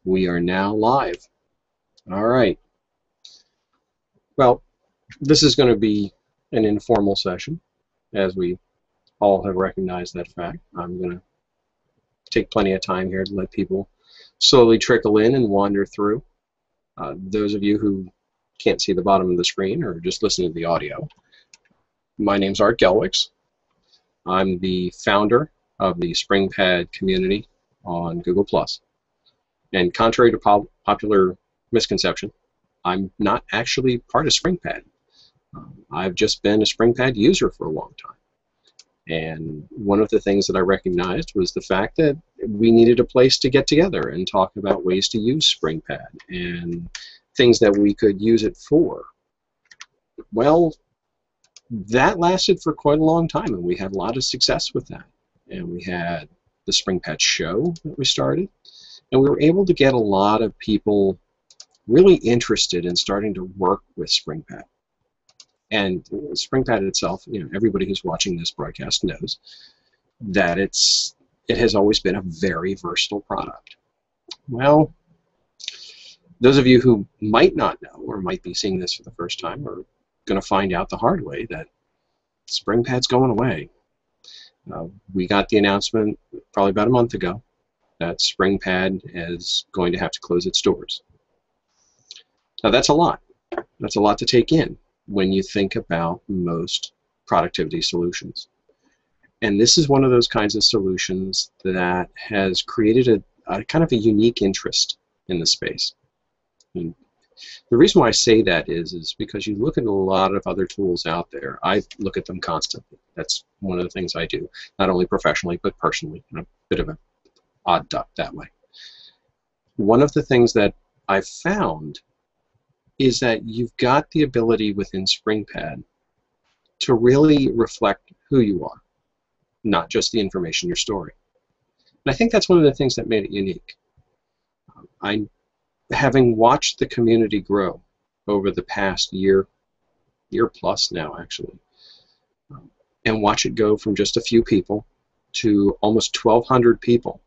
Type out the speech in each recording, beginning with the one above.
We are now live. All right. Well, this is going to be an informal session, as we all have recognized that fact. I'm going to take plenty of time here to let people slowly trickle in and wander through. Those of you who can't see the bottom of the screen or just listen to the audio, my name's Art Gelwicks. I'm the founder of the Springpad community on Google+. And contrary to popular misconception, I'm not actually part of Springpad. I've just been a Springpad user for a long time. And one of the things that I recognized was the fact that we needed a place to get together and talk about ways to use Springpad and things that we could use it for. Well, that lasted for quite a long time, and we had a lot of success with that. And we had the Springpad show that we started, and we were able to get a lot of people really interested in starting to work with Springpad. And Springpad itself, everybody who's watching this broadcast knows that it has always been a very versatile product. Well, those of you who might not know or might be seeing this for the first time are going to find out the hard way that Springpad's going away. We got the announcement probably about a month ago that Springpad is going to have to close its doors. Now that's a lot. That's a lot to take in when you think about most productivity solutions. And this is one of those kinds of solutions that has created a kind of a unique interest in the space. And the reason why I say that is because you look at a lot of other tools out there. I look at them constantly. That's one of the things I do, not only professionally but personally. I'm a bit of an odd duck that way. One of the things that I've found is that you've got the ability within Springpad to really reflect who you are, not just the information you're storing. And I think that's one of the things that made it unique. Having watched the community grow over the past year plus now actually, and watch it go from just a few people to almost 1,200 people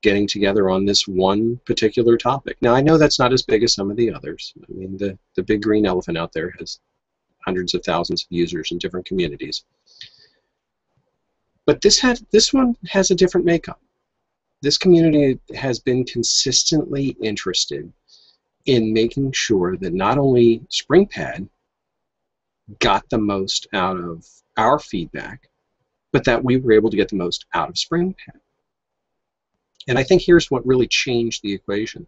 getting together on this one particular topic. Now, I know that's not as big as some of the others. I mean, the big green elephant out there has hundreds of thousands of users in different communities. But this one has a different makeup. This community has been consistently interested in making sure that not only Springpad got the most out of our feedback, but that we were able to get the most out of Springpad. And I think here's what really changed the equation.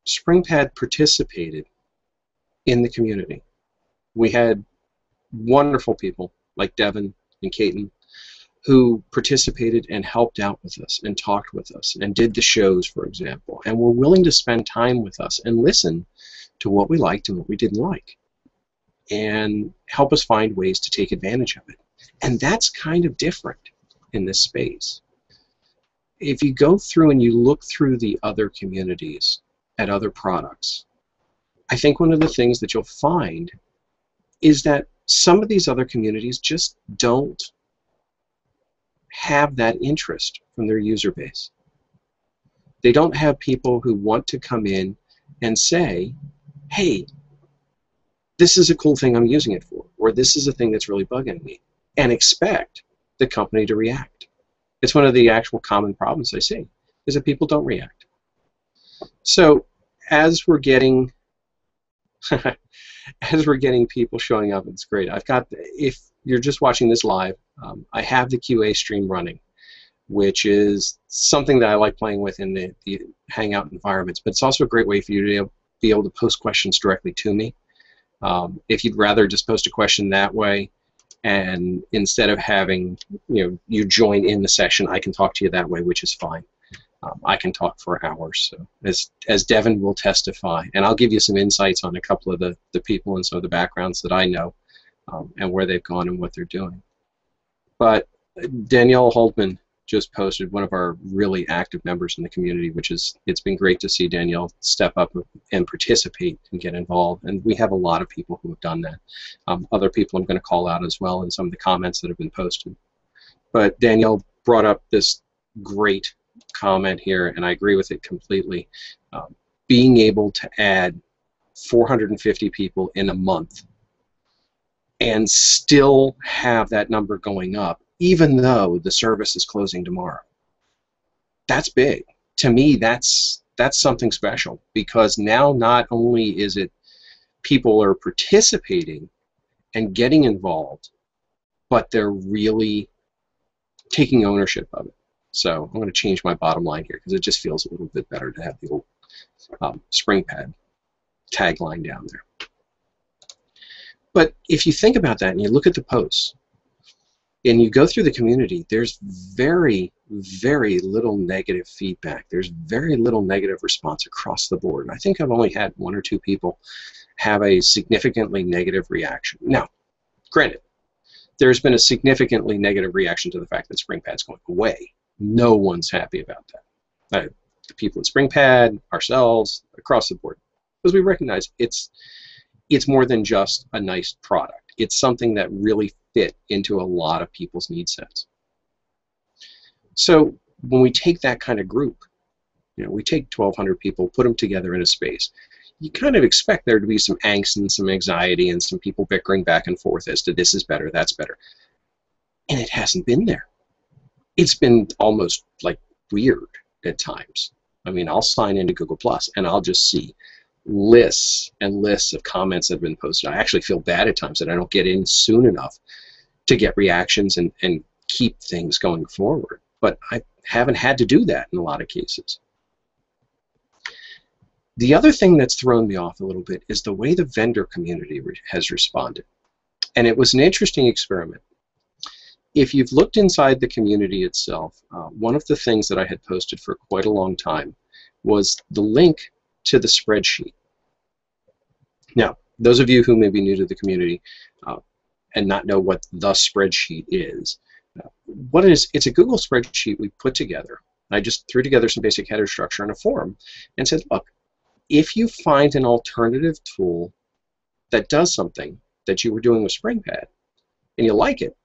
Springpad participated in the community. We had wonderful people like Devin and Caton who participated and helped out with us and talked with us and did the shows, for example, and were willing to spend time with us and listen to what we liked and what we didn't like and help us find ways to take advantage of it. And that's kind of different in this space. If you go through and you look through the other communities at other products, I think one of the things that you'll find is that some of these other communities just don't have that interest from their user base. They don't have people who want to come in and say, hey, this is a cool thing I'm using it for, or this is a thing that's really bugging me, and expect the company to react. It's one of the actual common problems I see, is that people don't react. So as we're getting people showing up, it's great. If you're just watching this live, I have the QA stream running, which is something that I like playing with in the Hangout environments, but it's also a great way for you to be able to post questions directly to me. If you'd rather just post a question that way, and instead of having you join in the session, I can talk to you that way, which is fine. I can talk for hours, so as Devin will testify, and I'll give you some insights on a couple of the people and some of the backgrounds that I know, and where they've gone and what they're doing. But Danielle Holtman just posted, one of our really active members in the community, it's been great to see Danielle step up and participate and get involved, and we have a lot of people who have done that. Other people I'm going to call out as well in some of the comments that have been posted. But Danielle brought up this great comment here, and I agree with it completely. Being able to add 450 people in a month and still have that number going up, even though the service is closing tomorrow. That's big. To me, that's something special, because now not only is it people are participating and getting involved, but they're really taking ownership of it. So I'm going to change my bottom line here because it just feels a little bit better to have the old Springpad tagline down there. But if you think about that and you look at the posts and you go through the community, there's very, very little negative feedback. There's very little negative response across the board. And I think I've only had 1 or 2 people have a significantly negative reaction. Now, granted, there's been a significantly negative reaction to the fact that Springpad's going away. No one's happy about that. The people at Springpad, ourselves, across the board, because we recognize it's more than just a nice product. It's something that really fit into a lot of people's need sets. So when we take that kind of group, we take 1,200 people, put them together in a space, you kind of expect there to be some angst and some anxiety and some people bickering back and forth as to this is better, that's better. And it hasn't been there. It's been almost like weird at times. I mean, I'll sign into Google Plus and I'll just see lists and lists of comments that have been posted. I actually feel bad at times that I don't get in soon enough to get reactions and keep things going forward. But I haven't had to do that in a lot of cases. The other thing that's thrown me off a little bit is the way the vendor community has responded. And it was an interesting experiment. If you've looked inside the community itself, one of the things that I had posted for quite a long time was the link to the spreadsheet. Now, those of you who may be new to the community and not know what the spreadsheet is, what it is, it's a Google spreadsheet we put together. I just threw together some basic header structure in a form and said, look, if you find an alternative tool that does something that you were doing with Springpad and you like it,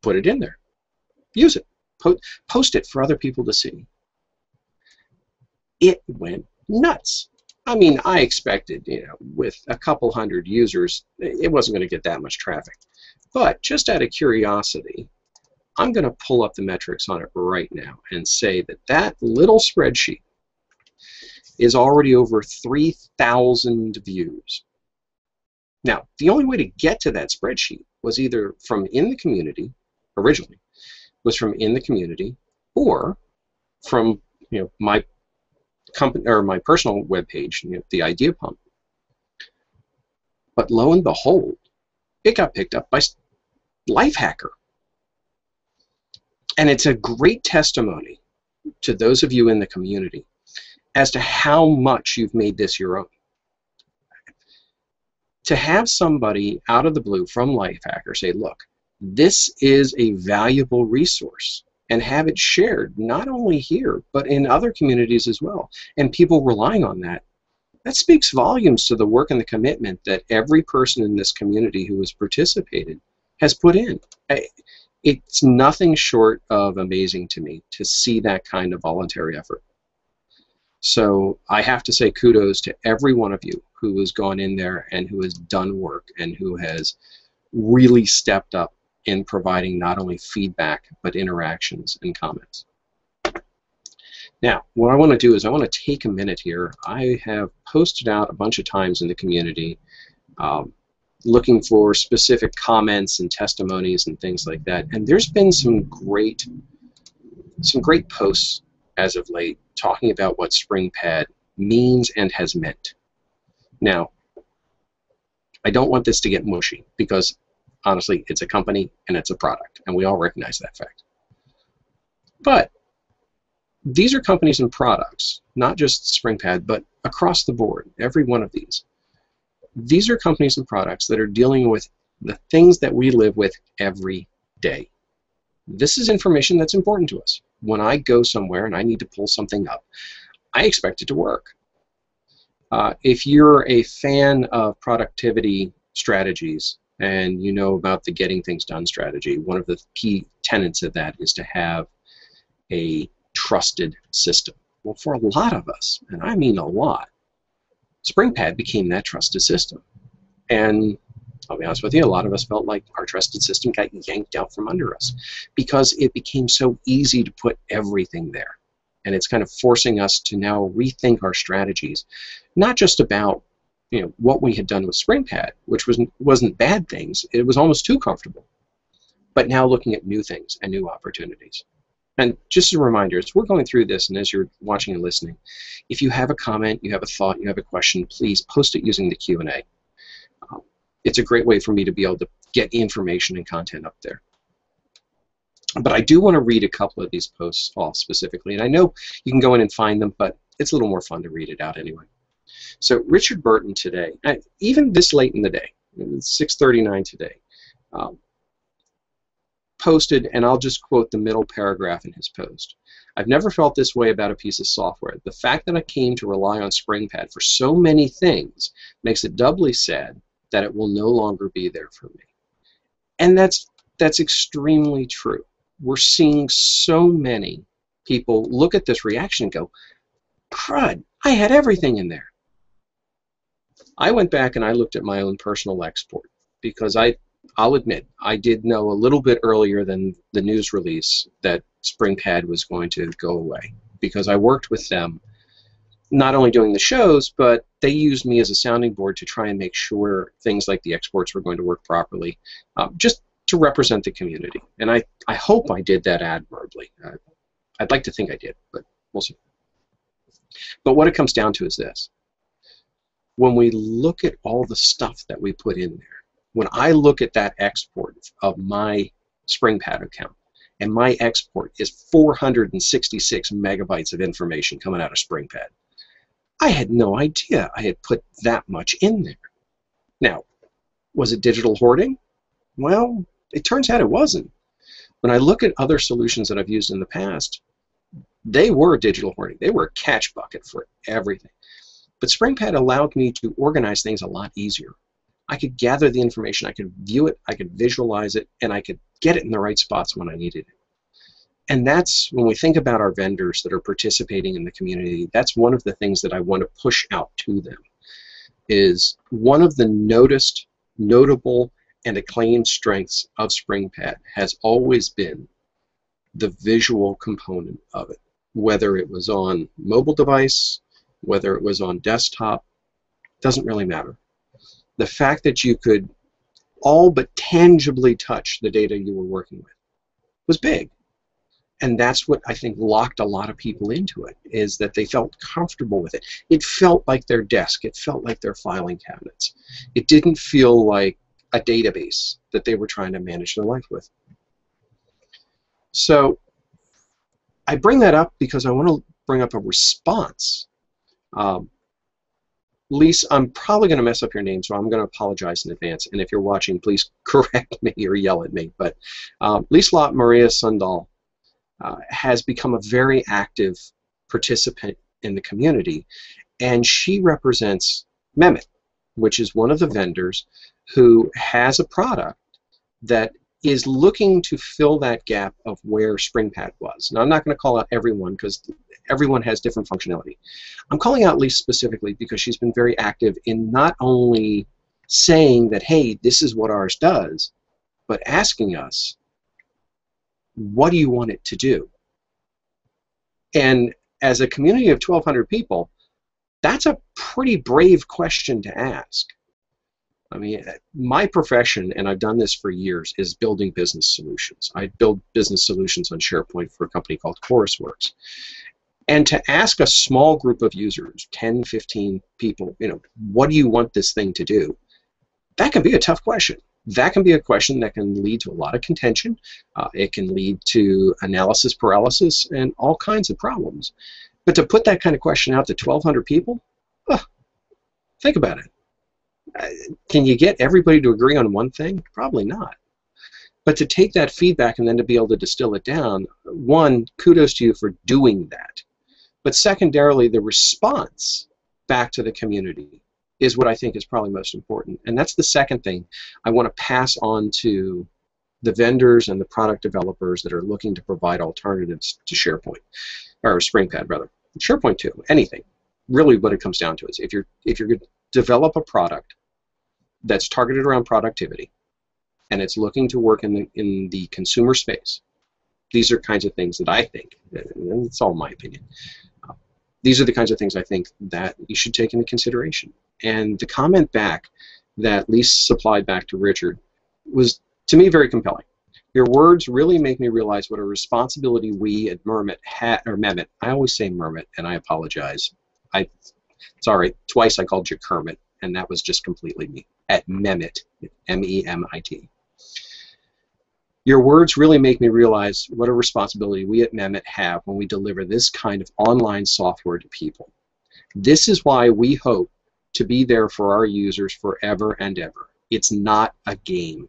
put it in there. Use it. Post it for other people to see. It went nuts. I mean, I expected, with a couple hundred users, it wasn't going to get that much traffic. But just out of curiosity, I'm going to pull up the metrics on it right now and say that that little spreadsheet is already over 3,000 views. Now, the only way to get to that spreadsheet was either from in the community, originally, was from in the community, or from my company or my personal webpage, the Idea Pump. But lo and behold, it got picked up by Lifehacker. And it's a great testimony to those of you in the community as to how much you've made this your own. To have somebody out of the blue from Lifehacker say, look, this is a valuable resource, and have it shared not only here, but in other communities as well, and people relying on that, that speaks volumes to the work and the commitment that every person in this community who has participated has put in. It's nothing short of amazing to me to see that kind of voluntary effort. So I have to say kudos to every one of you who has gone in there and who has done work and who has really stepped up in providing not only feedback but interactions and comments. Now, what I want to do is I want to take a minute here. I have posted out a bunch of times in the community looking for specific comments and testimonies and things like that, and there's been some great posts as of late talking about what Springpad means and has meant. Now, I don't want this to get mushy because honestly, it's a company and it's a product, and we all recognize that fact. But these are companies and products, not just Springpad, but across the board, every one of these. These are companies and products that are dealing with the things that we live with every day. This is information that's important to us. When I go somewhere and I need to pull something up, I expect it to work. If you're a fan of productivity strategies and you know about the getting things done strategy, one of the key tenets of that is to have a trusted system. Well, for a lot of us, and I mean a lot, Springpad became that trusted system. And I'll be honest with you, a lot of us felt like our trusted system got yanked out from under us because it became so easy to put everything there. And it's kind of forcing us to now rethink our strategies, not just about what we had done with Springpad, which wasn't bad things. It was almost too comfortable. But now looking at new things and new opportunities. And just as a reminder, as we're going through this and as you're watching and listening, if you have a comment, you have a thought, you have a question, please post it using the Q&A. It's a great way for me to be able to get information and content up there. But I do want to read a couple of these posts all specifically. And I know you can go in and find them, but it's a little more fun to read it out anyway. So Richard Burton today, even this late in the day, it's 6:39 today, posted, and I'll just quote the middle paragraph in his post. "I've never felt this way about a piece of software. The fact that I came to rely on Springpad for so many things makes it doubly sad that it will no longer be there for me." And that's extremely true. We're seeing so many people look at this reaction and go, crud, I had everything in there. I went back and I looked at my own personal export because I'll admit, I did know a little bit earlier than the news release that Springpad was going to go away, because I worked with them not only doing the shows, but they used me as a sounding board to try and make sure things like the exports were going to work properly, just to represent the community. And I hope I did that admirably. I'd like to think I did, but we'll see. But what it comes down to is this. When we look at all the stuff that we put in there, when I look at that export of my Springpad account, and my export is 466 megabytes of information coming out of Springpad, I had no idea I had put that much in there. Now, was it digital hoarding? Well, it turns out it wasn't. When I look at other solutions that I've used in the past, they were digital hoarding. They were a catch bucket for everything. But Springpad allowed me to organize things a lot easier. I could gather the information, I could view it, I could visualize it, and I could get it in the right spots when I needed it. And that's, when we think about our vendors that are participating in the community, that's one of the things that I want to push out to them, is one of the notable and acclaimed strengths of Springpad has always been the visual component of it. Whether it was on mobile device, whether it was on desktop, doesn't really matter. The fact that you could all but tangibly touch the data you were working with was big. And that's what I think locked a lot of people into it, is that they felt comfortable with it. It felt like their desk. It felt like their filing cabinets. It didn't feel like a database that they were trying to manage their life with. So I bring that up because I want to bring up a response. Lise, I'm probably going to mess up your name, so I'm going to apologize in advance. And if you're watching, please correct me or yell at me. But Lise Lot Maria Sundal has become a very active participant in the community, and she represents Mehmet, which is one of the vendors who has a product that is looking to fill that gap of where Springpad was. Now, I'm not going to call out everyone because everyone has different functionality. I'm calling out Lise specifically because she's been very active in not only saying that, hey, this is what ours does, but asking us, what do you want it to do? And as a community of 1,200 people, that's a pretty brave question to ask. I mean, my profession, and I've done this for years, is building business solutions. I build business solutions on SharePoint for a company called ChorusWorks. And to ask a small group of users, 10, 15 people, what do you want this thing to do? That can be a tough question. That can be a question that can lead to a lot of contention. It can lead to analysis paralysis and all kinds of problems. But to put that kind of question out to 1,200 people, think about it. Can you get everybody to agree on one thing? Probably not. But to take that feedback and then to be able to distill it down, one, kudos to you for doing that. But secondarily, the response back to the community is what I think is probably most important. And that's the second thing I want to pass on to the vendors and the product developers that are looking to provide alternatives to SharePoint, or Springpad rather. SharePoint too, anything. Really what it comes down to is if you're going to develop a product that's targeted around productivity and it's looking to work in the consumer space, these are kinds of things that I think, and it's all my opinion, these are the kinds of things I think that you should take into consideration. And the comment back that Lisa supplied back to Richard was, to me, very compelling. Your words really make me realize what a responsibility we at Mehmet, I always say Mermit, and I apologize. Sorry, twice I called you Kermit, and that was just completely me. At Mehmet, M-E-M-I-T. Your words really make me realize what a responsibility we at Mehmet have when we deliver this kind of online software to people. This is why we hope to be there for our users forever and ever. It's not a game.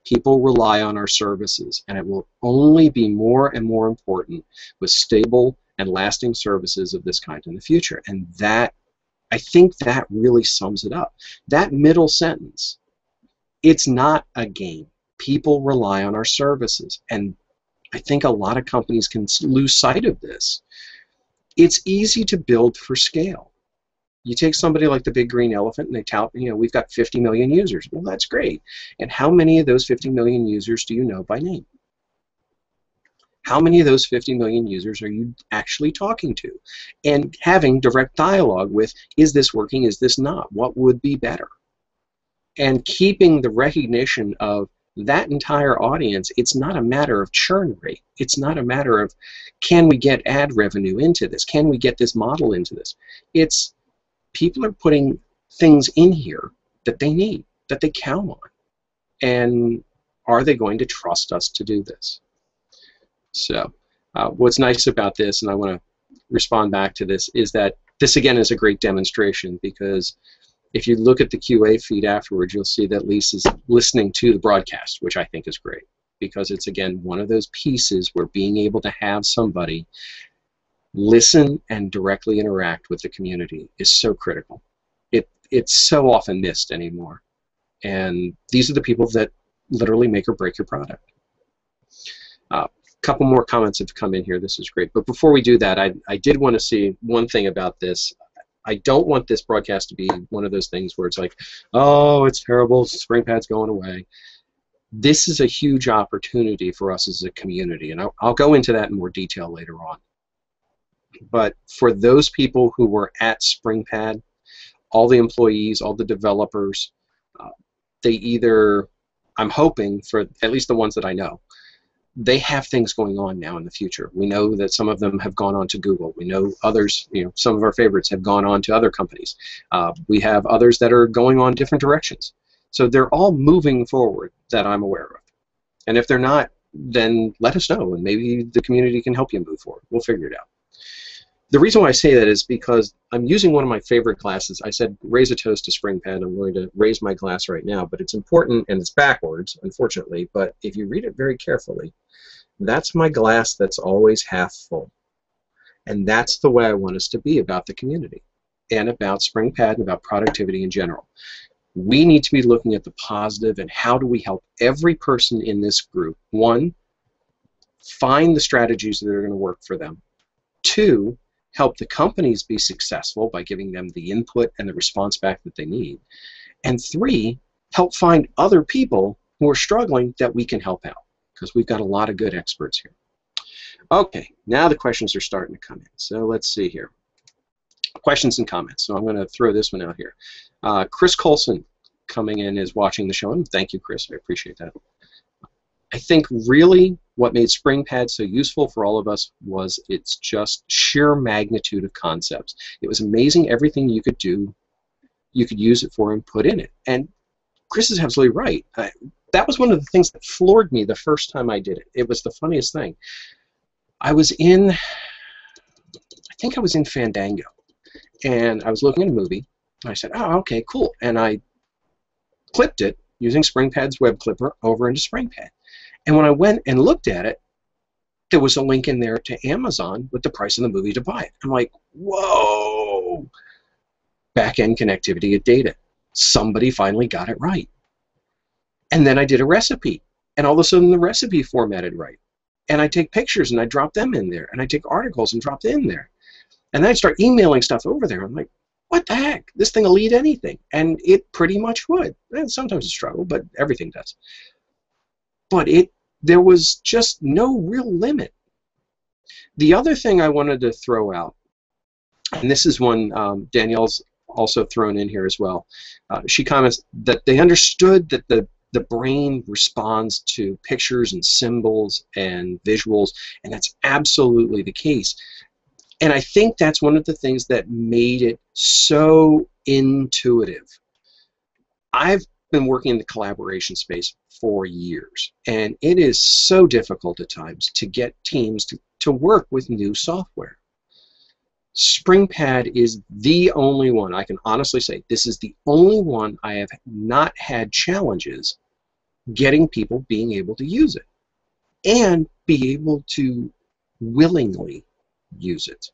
People rely on our services, and it will only be more and more important with stable and lasting services of this kind in the future. And that, I think that really sums it up. That middle sentence, it's not a game. People rely on our services, and I think a lot of companies can lose sight of this. It's easy to build for scale. You take somebody like the big green elephant and they tout, we've got 50 million users. Well, that's great. And how many of those 50 million users do you know by name? How many of those 50 million users are you actually talking to? And having direct dialogue with, is this working, is this not? What would be better? And keeping the recognition of that entire audience, it's not a matter of churn rate. It's not a matter of, can we get ad revenue into this? Can we get this model into this? It's people are putting things in here that they need, that they count on. And are they going to trust us to do this? So what's nice about this, and I want to respond back to this, is that this again is a great demonstration, because if you look at the QA feed afterwards, you'll see that Lisa's listening to the broadcast, which I think is great, because it's, again, one of those pieces where being able to have somebody listen and directly interact with the community is so critical. It's so often missed anymore. And these are the people that literally make or break your product. A couple more comments have come in here. This is great. But before we do that, I did want to see one thing about this. I don't want this broadcast to be one of those things where it's like, oh, it's terrible, Springpad's going away. This is a huge opportunity for us as a community, and I'll go into that in more detail later on. But for those people who were at Springpad, all the employees, all the developers, they either, I'm hoping, for at least the ones that I know, they have things going on now in the future. We know that some of them have gone on to Google. We know others, some of our favorites have gone on to other companies. We have others that are going on different directions. So they're all moving forward that I'm aware of. And if they're not, then let us know, and maybe the community can help you move forward. We'll figure it out. The reason why I say that is because I'm using one of my favorite glasses. I said raise a toast to Springpad. I'm going to raise my glass right now, but it's important, and it's backwards, unfortunately, but if you read it very carefully, that's my glass that's always half full. And that's the way I want us to be about the community and about Springpad and about productivity in general. We need to be looking at the positive and how do we help every person in this group, one, find the strategies that are going to work for them, two, help the companies be successful by giving them the input and the response back that they need, and three, help find other people who are struggling that we can help out, because we've got a lot of good experts here. Okay, now the questions are starting to come in. So let's see here. Questions and comments. So I'm going to throw this one out here. Chris Colson coming in is watching the show, and thank you, Chris. I appreciate that. I think really what made Springpad so useful for all of us was its just sheer magnitude of concepts. It was amazing everything you could do, you could use it for and put in it. And Chris is absolutely right. That was one of the things that floored me the first time I did it. It was the funniest thing. I think I was in Fandango, and I was looking at a movie, and I said, oh, okay, cool. And I clipped it using Springpad's web clipper over into Springpad. And when I went and looked at it, there was a link in there to Amazon with the price of the movie to buy it. I'm like, whoa! Back-end connectivity at data. Somebody finally got it right. And then I did a recipe. and all of a sudden the recipe formatted right. And I take pictures and I drop them in there, and I take articles and drop them in there. And then I start emailing stuff over there. I'm like, what the heck? This thing will eat anything. And it pretty much would. And sometimes it's struggle, but everything does. But there was just no real limit. The other thing I wanted to throw out, and this is one Danielle's also thrown in here as well. She comments that they understood that the brain responds to pictures and symbols and visuals, and that's absolutely the case. And I think that's one of the things that made it so intuitive. I've been working in the collaboration space for years, and it is so difficult at times to get teams to work with new software. Springpad is the only one, I can honestly say, this is the only one I have not had challenges getting people being able to use it and be able to willingly use it.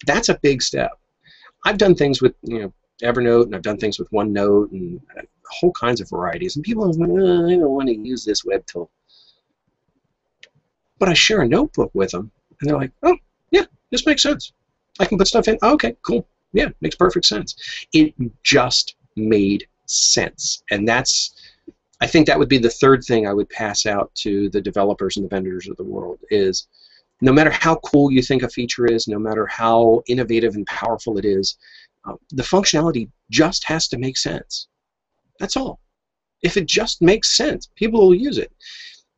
That's a big step. I've done things with Evernote, and I've done things with OneNote, and whole kinds of varieties, and people are like, I don't want to use this web tool. But I share a notebook with them, and they're like, oh, yeah, this makes sense. I can put stuff in. Oh, okay, cool. Yeah, makes perfect sense. It just made sense. And I think that would be the third thing I would pass out to the developers and the vendors of the world is, no matter how cool you think a feature is, no matter how innovative and powerful it is, the functionality just has to make sense. That's all. If it just makes sense, people will use it.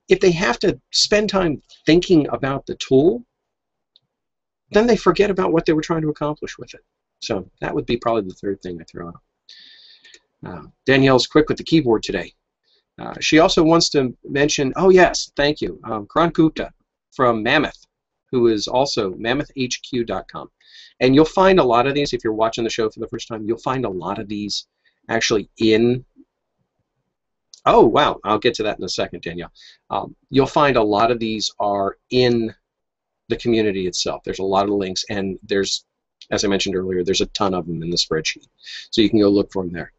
If they have to spend time thinking about the tool, then they forget about what they were trying to accomplish with it. So that would be probably the third thing I throw out. Danielle's quick with the keyboard today. She also wants to mention, oh yes, thank you, Karan Gupta from Mammoth, who is also mammothhq.com. And you'll find a lot of these, if you're watching the show for the first time, you'll find a lot of these actually in, oh wow, I'll get to that in a second, Danielle. You'll find a lot of these are in the community itself. There's a lot of links, and there's, as I mentioned earlier, there's a ton of them in the spreadsheet. So you can go look for them there.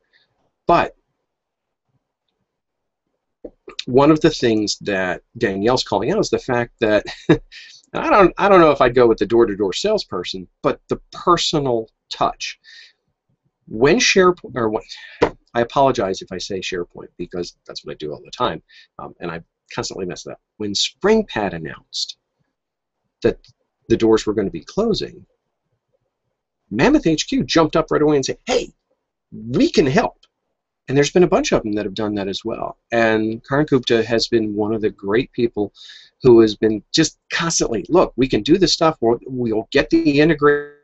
But one of the things that Danielle's calling out is the fact that I don't know if I'd go with the door-to-door salesperson, but the personal touch. When SharePoint, or when, I apologize if I say SharePoint because that's what I do all the time, and I constantly mess it up. When Springpad announced that the doors were going to be closing, Mammoth HQ jumped up right away and said, hey, we can help. And there's been a bunch of them that have done that as well. And Karan Gupta has been one of the great people who has been just constantly, look, we can do this stuff, we'll get the integrate,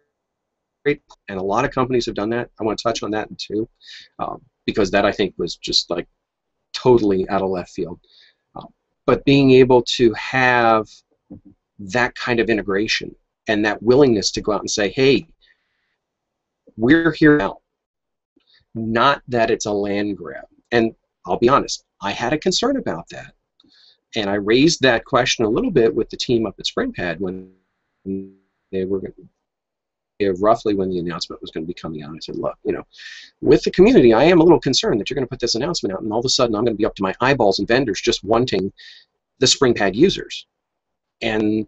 and a lot of companies have done that. I want to touch on that too, because that I think was just like totally out of left field. But being able to have that kind of integration and that willingness to go out and say, hey, we're here now. Not that it's a land grab. And I'll be honest, I had a concern about that. And I raised that question a little bit with the team up at Springpad when they were roughly when the announcement was going to be coming out. I said, look, with the community, I am a little concerned that you're going to put this announcement out, and all of a sudden I'm going to be up to my eyeballs and vendors just wanting the Springpad users. And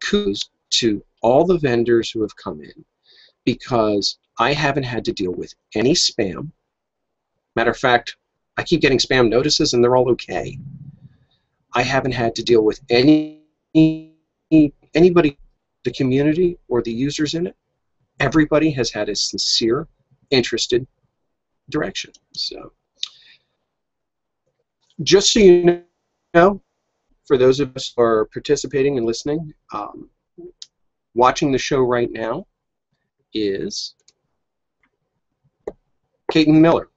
kudos to all the vendors who have come in, because I haven't had to deal with any spam. Matter of fact, I keep getting spam notices and they're all okay. I haven't had to deal with anybody, the community or the users in it. Everybody has had a sincere, interested direction. So, just so you know, for those of us who are participating and listening, watching the show right now is Caitlin Miller,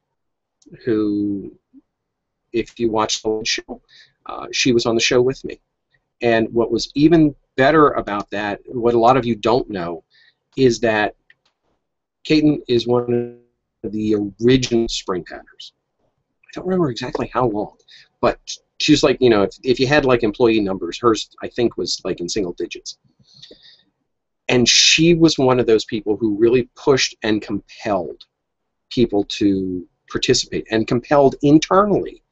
who, if you watch the show, she was on the show with me. And what was even better about that, what a lot of you don't know, is that Caitlin is one of the original Springpadders. I don't remember exactly how long, but she's like, if you had like employee numbers, hers I think was like in single digits. And she was one of those people who really pushed and compelled people to participate, and compelled internally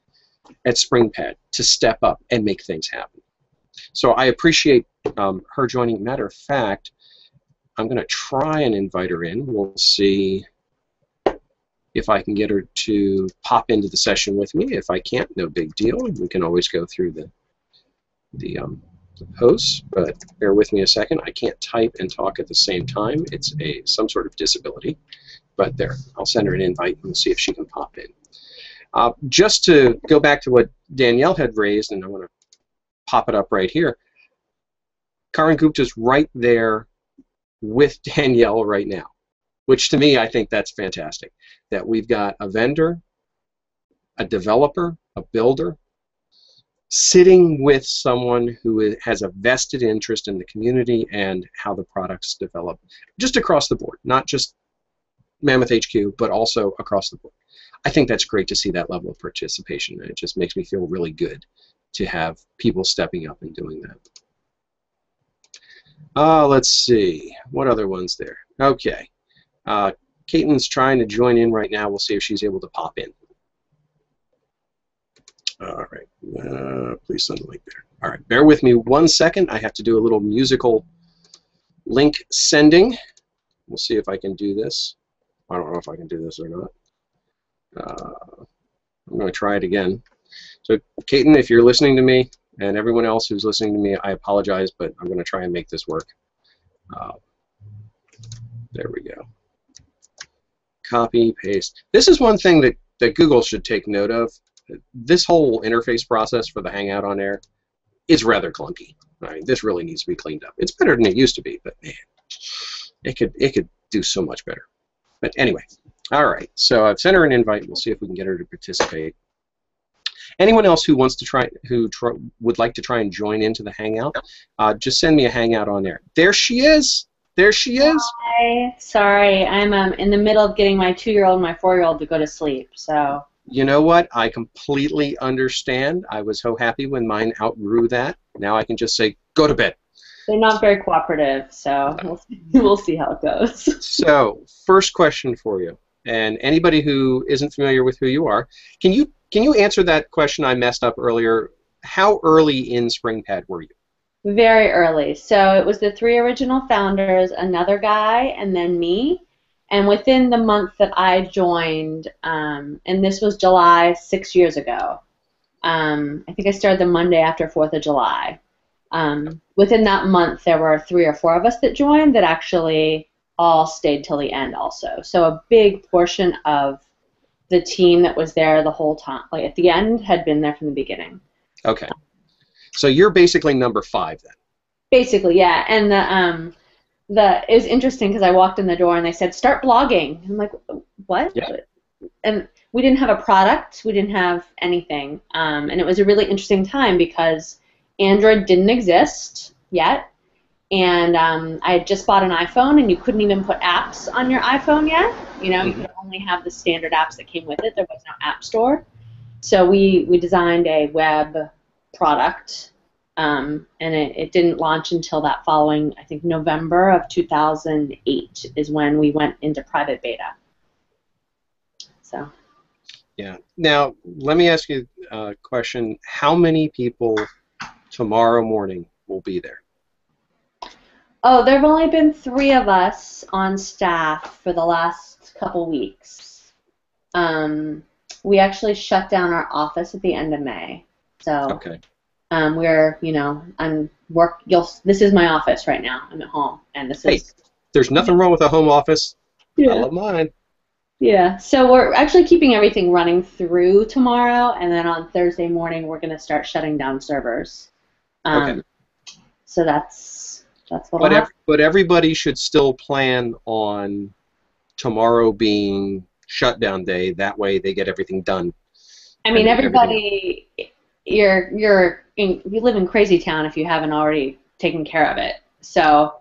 at Springpad to step up and make things happen. So I appreciate her joining. Matter of fact, I'm going to try and invite her in. We'll see if I can get her to pop into the session with me. If I can't, no big deal. We can always go through the posts, but bear with me a second. I can't type and talk at the same time. It's some sort of disability. But there, I'll send her an invite and we'll see if she can pop in. Just to go back to what Danielle had raised, and I want to pop it up right here. Karan Gupta's right there with Danielle right now, which to me, I think that's fantastic. That we've got a vendor, a developer, a builder, sitting with someone who has a vested interest in the community and how the products develop, just across the board, not just Mammoth HQ, but also across the board. I think that's great to see that level of participation. It just makes me feel really good to have people stepping up and doing that. Let's see. What other ones there? Okay. Caitlin's trying to join in right now. We'll see if she's able to pop in. All right. Please send the link there. All right. Bear with me 1 second. I have to do a little musical link sending. We'll see if I can do this. I don't know if I can do this or not. I'm going to try it again. So, Caitlin, if you're listening to me, and everyone else who's listening to me, I apologize, but I'm going to try and make this work. There we go. Copy, paste. This is one thing that Google should take note of. This whole interface process for the Hangout on Air is rather clunky. I mean, this really needs to be cleaned up. It's better than it used to be, but man, it could do so much better. But anyway, all right. So I've sent her an invite. We'll see if we can get her to participate. Anyone else who wants to would like to try and join into the Hangout, just send me a Hangout on there. There she is. There she is. Hi. Sorry, I'm in the middle of getting my 2-year-old and my 4-year-old to go to sleep. So. You know what? I completely understand. I was so happy when mine outgrew that. Now I can just say, go to bed. They're not very cooperative, so we'll see how it goes. So, first question for you, and anybody who isn't familiar with who you are, can you answer that question I messed up earlier? How early in Springpad were you? Very early. So it was the 3 original founders, another guy, and then me. And within the month that I joined, and this was July 6 years ago, I think I started the Monday after 4th of July. Within that month, there were 3 or 4 of us that joined that actually all stayed till the end also. So a big portion of the team that was there the whole time, like at the end, had been there from the beginning. Okay. So you're basically number 5 then? Basically, yeah. And it was interesting because I walked in the door and they said, start blogging. I'm like, what? Yeah. And we didn't have a product. We didn't have anything. And it was a really interesting time because Android didn't exist yet. And I had just bought an iPhone, and you couldn't even put apps on your iPhone yet. You know, you could only have the standard apps that came with it. There was no app store. So we designed a web product, and it didn't launch until that following, I think, November of 2008 is when we went into private beta. So. Yeah. Now, let me ask you a question. How many people tomorrow morning will be there? Oh, there have only been 3 of us on staff for the last couple weeks. We actually shut down our office at the end of May. So okay. We're, you know, this is my office right now. I'm at home, and this is. There's nothing wrong with a home office. Yeah. I love mine. Yeah. So we're actually keeping everything running through tomorrow, and then on Thursday morning we're going to start shutting down servers. Okay. So that's what. But everybody should still plan on tomorrow being shutdown day. That way they get everything done. I mean, everybody. You live in crazy town if you haven't already taken care of it. So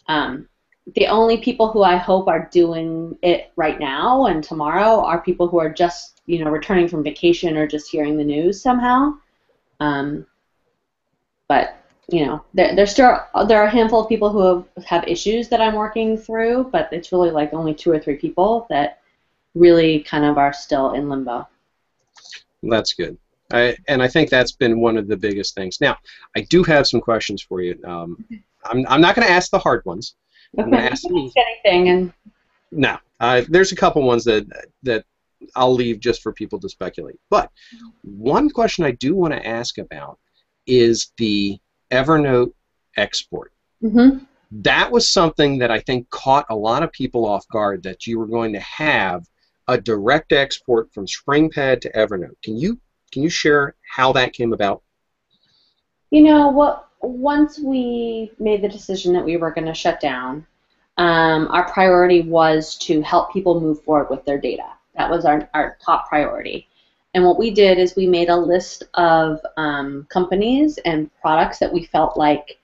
the only people who I hope are doing it right now and tomorrow are people who are just, you know, returning from vacation or just hearing the news somehow. But you know, there are a handful of people who have issues that I'm working through, but it's really like only 2 or 3 people that really kind of are still in limbo. That's good. And I think that's been one of the biggest things. Now, I do have some questions for you. I'm not going to ask the hard ones. I'm going to ask me anything. And no. There's a couple ones that I'll leave just for people to speculate. But one question I do want to ask about is the Evernote export. Mm-hmm. That was something that I think caught a lot of people off guard, that you were going to have a direct export from Springpad to Evernote. Can you share how that came about? You know what? Once we made the decision that we were going to shut down, our priority was to help people move forward with their data. That was our top priority. And what we did is we made a list of companies and products that we felt like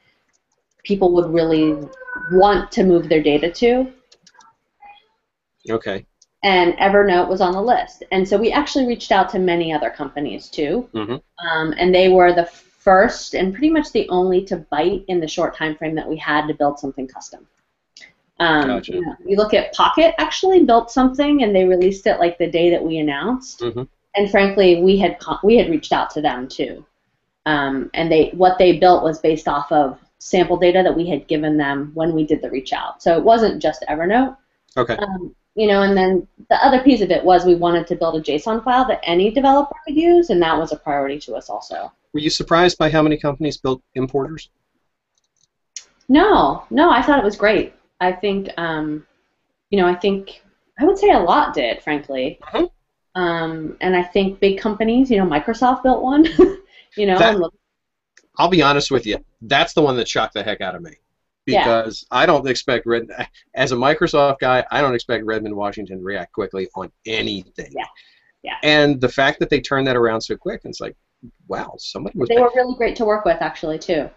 people would really want to move their data to. Okay. And Evernote was on the list. And so we actually reached out to many other companies too. Mm-hmm. And they were the first and pretty much the only to bite in the short time frame that we had to build something custom. Gotcha. You look at Pocket actually built something, and they released it like the day that we announced. Mm-hmm. And frankly, we had reached out to them too. And what they built was based off of sample data that we had given them when we did the reach out. So it wasn't just Evernote. Okay. And then the other piece of it was we wanted to build a JSON file that any developer could use, and that was a priority to us also. Were you surprised by how many companies built importers? No, I thought it was great. I think, I would say a lot did, frankly. Mm-hmm. And I think big companies, Microsoft built one, I'll be honest with you, that's the one that shocked the heck out of me. Because I don't expect as a Microsoft guy, I don't expect Redmond, Washington to react quickly on anything. Yeah. And the fact that they turned that around so quick, it's like, wow, somebody was. They were really great to work with, actually, too.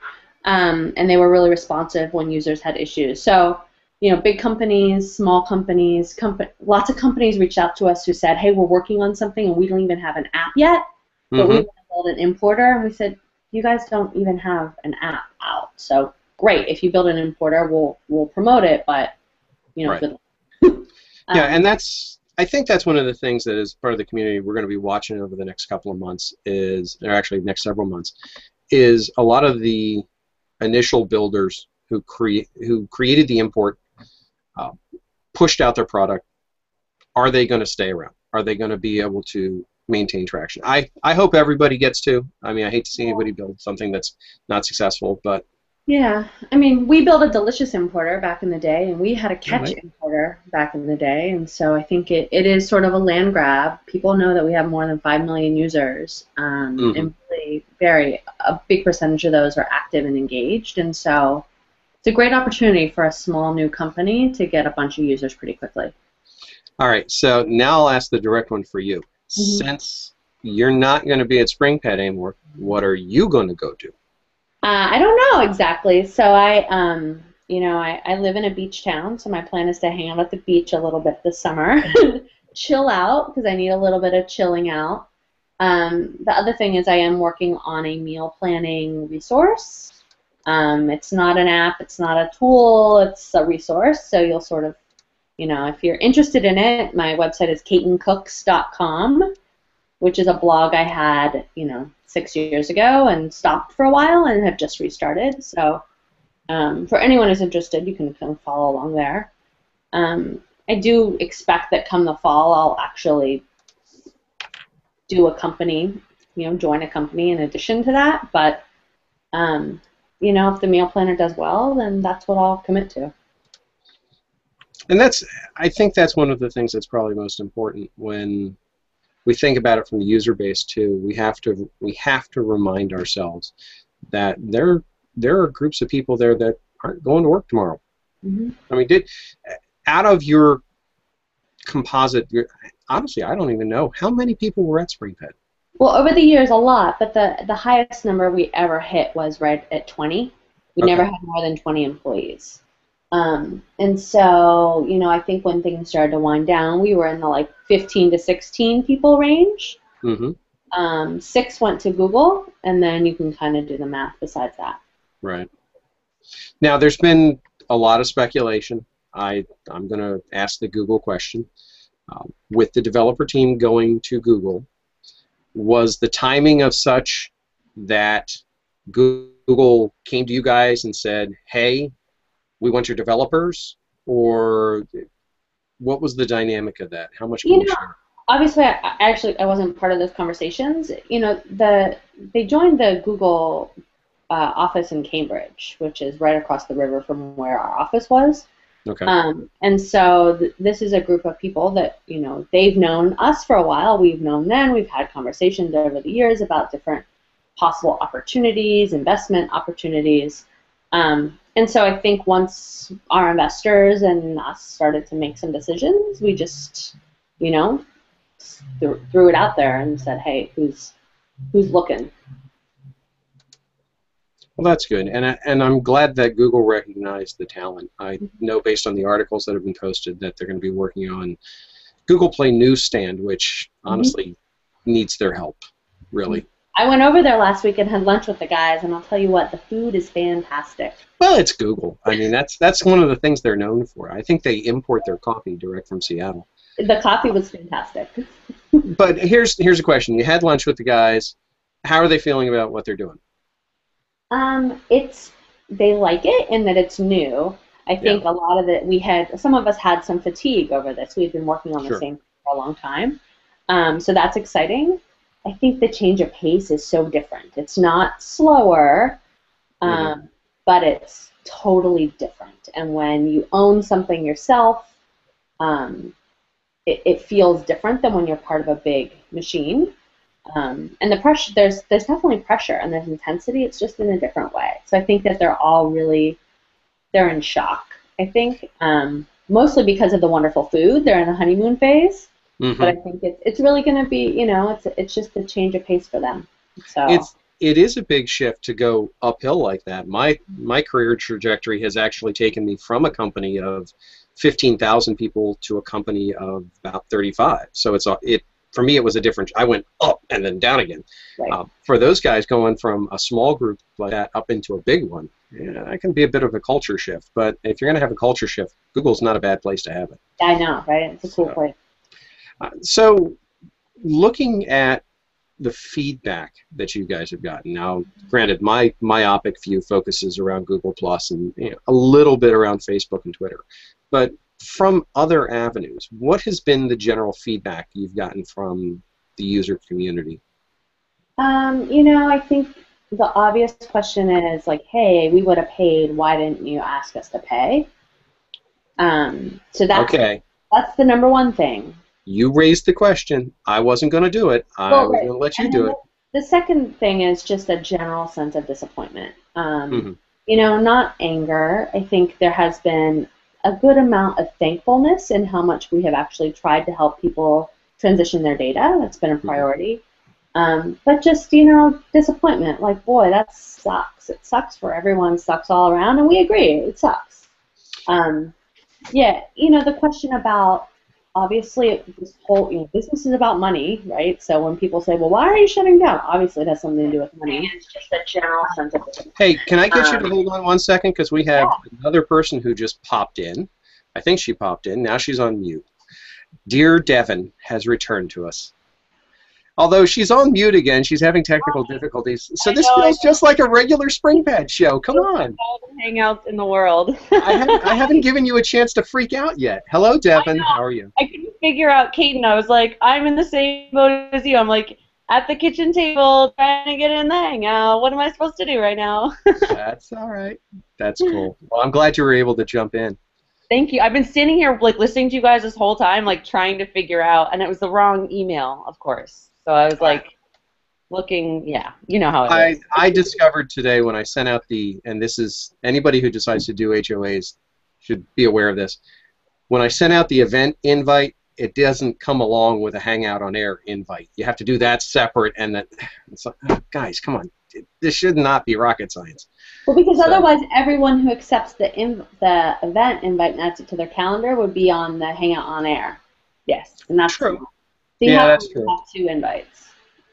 And they were really responsive when users had issues. So, big companies, small companies, lots of companies reached out to us who said, hey, we're working on something and we don't even have an app yet, but we want to build an importer. And we said, you guys don't even have an app out. So great, if you build an importer, we'll promote it, but right. Good luck. Yeah, and I think that's one of the things that is part of the community we're going to be watching over the next couple of months or actually next several months, is a lot of the initial builders who created the import, pushed out their product. Are they going to stay around? Are they going to be able to maintain traction? I hope everybody gets to. I mean, I hate to see anybody build something that's not successful, but yeah, I mean, we built a Delicious importer back in the day, and we had a Catch importer back in the day, and so I think it is sort of a land grab. People know that we have more than 5 million users, and really a big percentage of those are active and engaged, and so it's a great opportunity for a small new company to get a bunch of users pretty quickly. All right, so now I'll ask the direct one for you. Since you're not going to be at Springpad anymore, what are you going to go do? I don't know exactly. So I live in a beach town, so my plan is to hang out at the beach a little bit this summer, chill out, because I need a little bit of chilling out. The other thing is I am working on a meal planning resource. It's not an app, it's not a tool, it's a resource, so you'll sort of, if you're interested in it, my website is katencooks.com, which is a blog I had, 6 years ago and stopped for a while and have just restarted. So for anyone who's interested, you can kind of follow along there. I do expect that come the fall, I'll actually do a company, join a company in addition to that. But, if the meal planner does well, then that's what I'll commit to. And I think that's one of the things that's probably most important when we think about it from the user base too. We have to remind ourselves that there are groups of people there that aren't going to work tomorrow. I mean, out of your composite, honestly, I don't even know how many people were at Springpad. Well, over the years, a lot, but the highest number we ever hit was right at 20. We never had more than 20 employees. And so, I think when things started to wind down, we were in the 15 to 16 people range. 6 went to Google, and then you can kind of do the math besides that. Right. Now, there's been a lot of speculation. I'm going to ask the Google question. With the developer team going to Google, Was the timing of such that Google came to you guys and said, hey, we want your developers? Or what was the dynamic of that? How much can you share? Obviously, I wasn't part of those conversations. They joined the Google office in Cambridge, which is right across the river from where our office was. Okay. And so this is a group of people that, they've known us for a while. We've known them. We've had conversations over the years about different possible opportunities, investment opportunities. And so I think once our investors and us started to make some decisions, we just, threw it out there and said, hey, who's looking? Well, that's good, and I'm glad that Google recognized the talent. I know based on the articles that have been posted that they're going to be working on Google Play Newsstand, which honestly needs their help, really. I went over there last week and had lunch with the guys, and I'll tell you what, the food is fantastic. Well, it's Google. I mean, that's one of the things they're known for. I think they import their coffee direct from Seattle. The coffee was fantastic. But here's a question. You had lunch with the guys. How are they feeling about what they're doing? They like it in that it's new. I think a lot of it, some of us had some fatigue over this. We've been working on the same thing for a long time. So that's exciting. I think the change of pace is so different. It's not slower, but it's totally different. And when you own something yourself, it feels different than when you're part of a big machine. And the pressure, there's definitely pressure and there's intensity. It's just in a different way. So I think that they're in shock. I think mostly because of the wonderful food. They're in the honeymoon phase. But I think it's really going to be, it's just a change of pace for them. So it is a big shift to go uphill like that. My career trajectory has actually taken me from a company of 15,000 people to a company of about 35. So for me, it was a different. I went up and then down again. Right. For those guys, going from a small group like that up into a big one, that can be a bit of a culture shift. But if you're going to have a culture shift, Google's not a bad place to have it. I know, right? It's a cool place. So, looking at the feedback that you guys have gotten now, granted, my myopic view focuses around Google Plus and a little bit around Facebook and Twitter, but from other avenues, what has been the general feedback you've gotten from the user community? I think the obvious question is like, hey, we would have paid. Why didn't you ask us to pay? So that's the number one thing. You raised the question. I wasn't going to do it. I was going to let you do it. The second thing is just a general sense of disappointment. Not anger. I think there has been a good amount of thankfulness in how much we have actually tried to help people transition their data. That's been a priority. But just, disappointment. Like, boy, that sucks. It sucks for everyone. It sucks all around, and we agree. It sucks. The question about, obviously, this whole, business is about money, right? So when people say, well, why are you shutting down? Obviously, it has something to do with money. It's just a general sense of it. Hey, can I get you to hold on one second? Because we have another person who just popped in. I think she popped in. Now she's on mute. Dear Devin has returned to us. Although she's on mute again, she's having technical difficulties. So this feels just like a regular Springpad show. Come on. All the hangouts in the world. I haven't given you a chance to freak out yet. Hello, Devin. How are you? I couldn't figure out Caden. I was like, I'm in the same boat as you. I'm like at the kitchen table trying to get in the hangout. What am I supposed to do right now? That's all right. That's cool. Well, I'm glad you were able to jump in. Thank you. I've been standing here like listening to you guys this whole time, like trying to figure out, and it was the wrong email, of course. So I was like looking, you know how it is. I discovered today when I sent out and this is, anybody who decides to do HOAs should be aware of this. When I sent out the event invite, it doesn't come along with a Hangout on Air invite. You have to do that separate, and it's like, guys, come on. This should not be rocket science. Well, because otherwise everyone who accepts the event invite and adds it to their calendar would be on the Hangout on Air. Yes, and that's true. So that's true. Have two invites.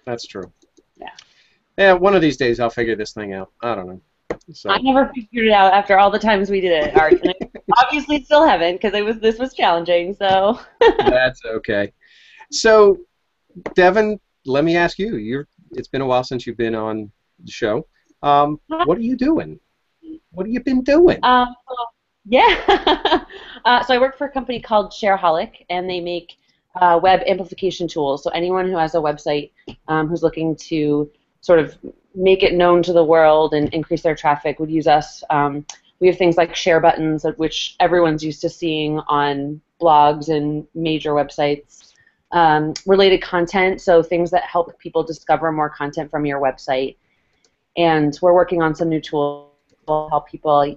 That's true. Yeah. Yeah, one of these days I'll figure this thing out. I don't know. So. I never figured it out after all the times we did it, Art. And I obviously still haven't because this was challenging. So. That's okay. So, Devin, let me ask you. It's been a while since you've been on the show. What are you doing? What have you been doing? Yeah. So I work for a company called Shareaholic, and they make web amplification tools. So anyone who has a website who's looking to sort of make it known to the world and increase their traffic would use us. We have things like share buttons, which everyone's used to seeing on blogs and major websites. Related content, so things that help people discover more content from your website. And we're working on some new tools to help people,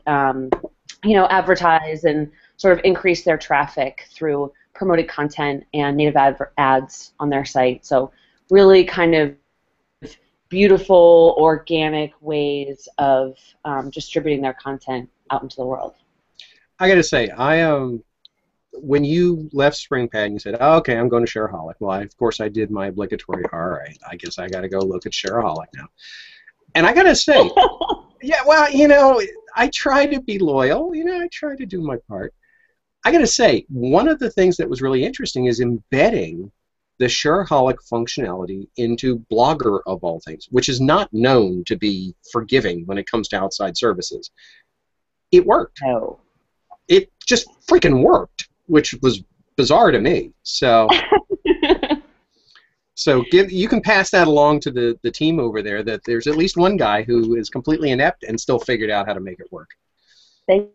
advertise and sort of increase their traffic through promoted content and native ads on their site. So really kind of beautiful, organic ways of distributing their content out into the world. I got to say, when you left Springpad and you said, oh, okay, I'm going to Shareaholic, well, of course I did my obligatory, all right, I guess I got to go look at Shareaholic now. And I got to say, yeah, well, I try to be loyal. I try to do my part. I got to say, one of the things that was really interesting is embedding the Shareaholic functionality into Blogger, of all things, which is not known to be forgiving when it comes to outside services. It worked. No. It just freaking worked, which was bizarre to me. So, you can pass that along to the team over there, that there's at least one guy who is completely inept and still figured out how to make it work. Thank